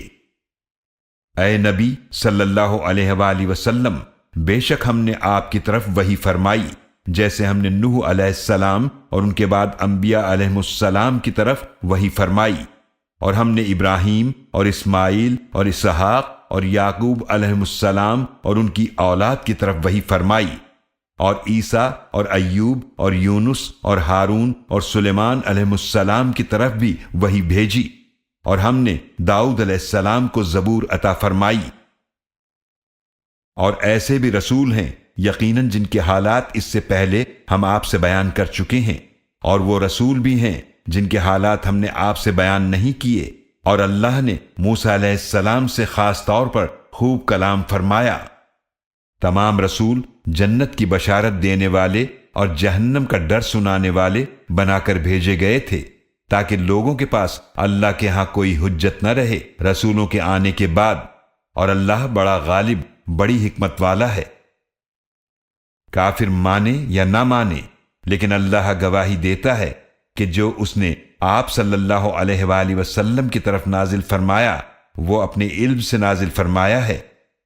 A: اے نبی صلی اللہ علیہ وآلہ وسلم، بے شک ہم نے آپ کی طرف وحی فرمائی جیسے ہم نے نوح علیہ السلام اور ان کے بعد انبیاء علیہ السلام کی طرف وحی فرمائی، اور ہم نے ابراہیم اور اسماعیل اور اسحاق اور یعقوب علیہ السلام اور ان کی اولاد کی طرف وحی فرمائی، اور عیسیٰ اور ایوب اور یونس اور ہارون اور سلیمان علیہ السلام کی طرف بھی وحی بھیجی، اور ہم نے داؤد علیہ السلام کو زبور عطا فرمائی۔ اور ایسے بھی رسول ہیں یقیناً جن کے حالات اس سے پہلے ہم آپ سے بیان کر چکے ہیں، اور وہ رسول بھی ہیں جن کے حالات ہم نے آپ سے بیان نہیں کیے، اور اللہ نے موسیٰ علیہ السلام سے خاص طور پر خوب کلام فرمایا۔ تمام رسول جنت کی بشارت دینے والے اور جہنم کا ڈر سنانے والے بنا کر بھیجے گئے تھے تاکہ لوگوں کے پاس اللہ کے ہاں کوئی حجت نہ رہے رسولوں کے آنے کے بعد، اور اللہ بڑا غالب بڑی حکمت والا ہے۔ کافر مانے یا نہ مانے، لیکن اللہ گواہی دیتا ہے کہ جو اس نے آپ صلی اللہ علیہ وآلہ وسلم کی طرف نازل فرمایا وہ اپنے علم سے نازل فرمایا ہے،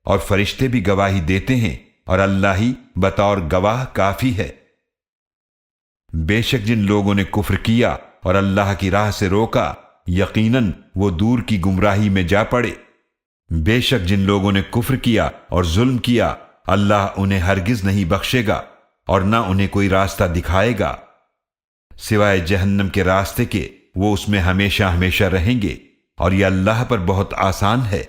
A: اور فرشتے بھی گواہی دیتے ہیں، اور اللہ ہی بطور گواہ کافی ہے۔ بے شک جن لوگوں نے کفر کیا اور اللہ کی راہ سے روکا یقیناً وہ دور کی گمراہی میں جا پڑے۔ بے شک جن لوگوں نے کفر کیا اور ظلم کیا اللہ انہیں ہرگز نہیں بخشے گا، اور نہ انہیں کوئی راستہ دکھائے گا سوائے جہنم کے راستے کے، وہ اس میں ہمیشہ ہمیشہ رہیں گے، اور یہ اللہ پر بہت آسان ہے۔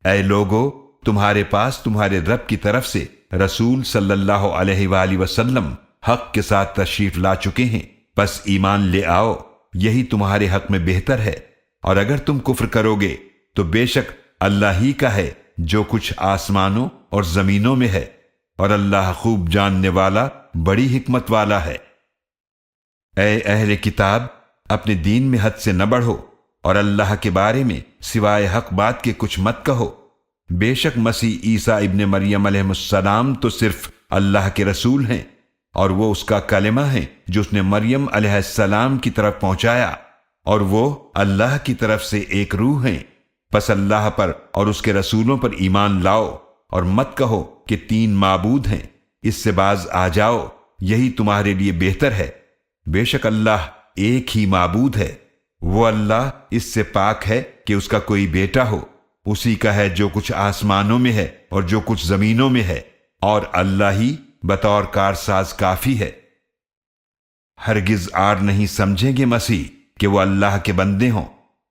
A: اے لوگو، تمہارے پاس تمہارے رب کی طرف سے رسول صلی اللہ علیہ وآلہ وسلم حق کے ساتھ تشریف لا چکے ہیں، بس ایمان لے آؤ، یہی تمہارے حق میں بہتر ہے، اور اگر تم کفر کرو گے تو بے شک اللہ ہی کا ہے جو کچھ آسمانوں اور زمینوں میں ہے، اور اللہ خوب جاننے والا بڑی حکمت والا ہے۔ اے اہل کتاب، اپنے دین میں حد سے نہ بڑھو، اور اللہ کے بارے میں سوائے حق بات کے کچھ مت کہو۔ بے شک مسیح عیسیٰ ابن مریم علیہ السلام تو صرف اللہ کے رسول ہیں، اور وہ اس کا کلمہ ہے جو اس نے مریم علیہ السلام کی طرف پہنچایا، اور وہ اللہ کی طرف سے ایک روح ہیں۔ پس اللہ پر اور اس کے رسولوں پر ایمان لاؤ، اور مت کہو کہ تین معبود ہیں، اس سے باز آ جاؤ، یہی تمہارے لیے بہتر ہے۔ بے شک اللہ ایک ہی معبود ہے، وہ اللہ اس سے پاک ہے کہ اس کا کوئی بیٹا ہو، اسی کا ہے جو کچھ آسمانوں میں ہے اور جو کچھ زمینوں میں ہے، اور اللہ ہی بطور کارساز کافی ہے۔ ہرگز آر نہیں سمجھیں گے مسیح کہ وہ اللہ کے بندے ہوں،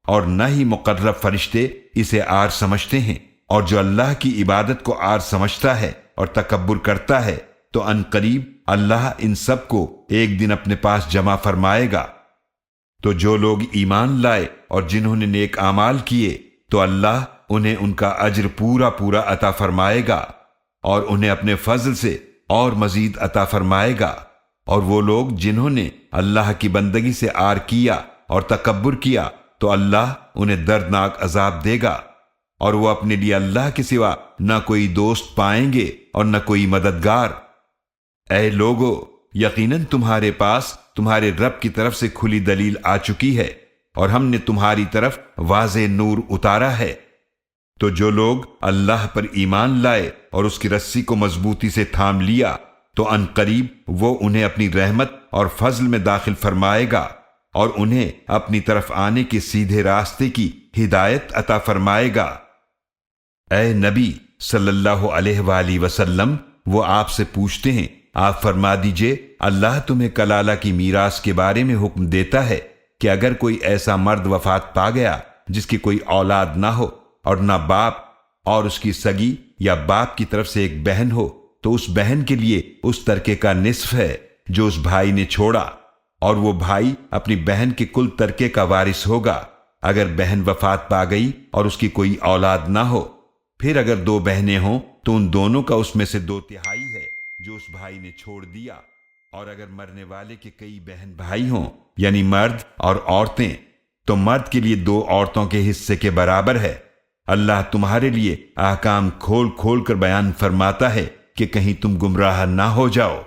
A: اور نہ ہی مقرب فرشتے اسے آر سمجھتے ہیں، اور جو اللہ کی عبادت کو آر سمجھتا ہے اور تکبر کرتا ہے تو عنقریب اللہ ان سب کو ایک دن اپنے پاس جمع فرمائے گا۔ تو جو لوگ ایمان لائے اور جنہوں نے نیک اعمال کیے تو اللہ انہیں ان کا اجر پورا پورا عطا فرمائے گا، اور انہیں اپنے فضل سے اور مزید عطا فرمائے گا۔ اور وہ لوگ جنہوں نے اللہ کی بندگی سے آر کیا اور تکبر کیا تو اللہ انہیں دردناک عذاب دے گا، اور وہ اپنے لیے اللہ کے سوا نہ کوئی دوست پائیں گے اور نہ کوئی مددگار۔ اے لوگو، یقیناً تمہارے پاس تمہارے رب کی طرف سے کھلی دلیل آ چکی ہے اور ہم نے تمہاری طرف واضح نور اتارا ہے۔ تو جو لوگ اللہ پر ایمان لائے اور اس کی رسی کو مضبوطی سے تھام لیا تو ان قریب وہ انہیں اپنی رحمت اور فضل میں داخل فرمائے گا اور انہیں اپنی طرف آنے کے سیدھے راستے کی ہدایت عطا فرمائے گا۔ اے نبی صلی اللہ علیہ وآلہ وسلم، وہ آپ سے پوچھتے ہیں، آپ فرما دیجئے اللہ تمہیں کلالہ کی میراث کے بارے میں حکم دیتا ہے کہ اگر کوئی ایسا مرد وفات پا گیا جس کی کوئی اولاد نہ ہو اور نہ باپ، اور اس کی سگی یا باپ کی طرف سے ایک بہن ہو، تو اس بہن کے لیے اس ترکے کا نصف ہے جو اس بھائی نے چھوڑا، اور وہ بھائی اپنی بہن کے کل ترکے کا وارث ہوگا اگر بہن وفات پا گئی اور اس کی کوئی اولاد نہ ہو۔ پھر اگر دو بہنیں ہوں تو ان دونوں کا اس میں سے 2/3 ہے جو اس بھائی نے چھوڑ دیا، اور اگر مرنے والے کے کئی بہن بھائی ہوں یعنی مرد اور عورتیں تو مرد کے لیے 2 عورتوں کے حصے کے برابر ہے۔ اللہ تمہارے لیے احکام کھول کھول کر بیان فرماتا ہے کہ کہیں تم گمراہ نہ ہو جاؤ،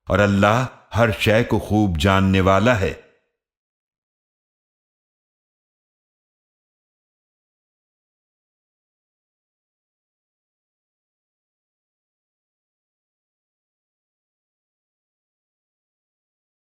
A: اور اللہ ہر شے کو خوب جاننے والا ہے۔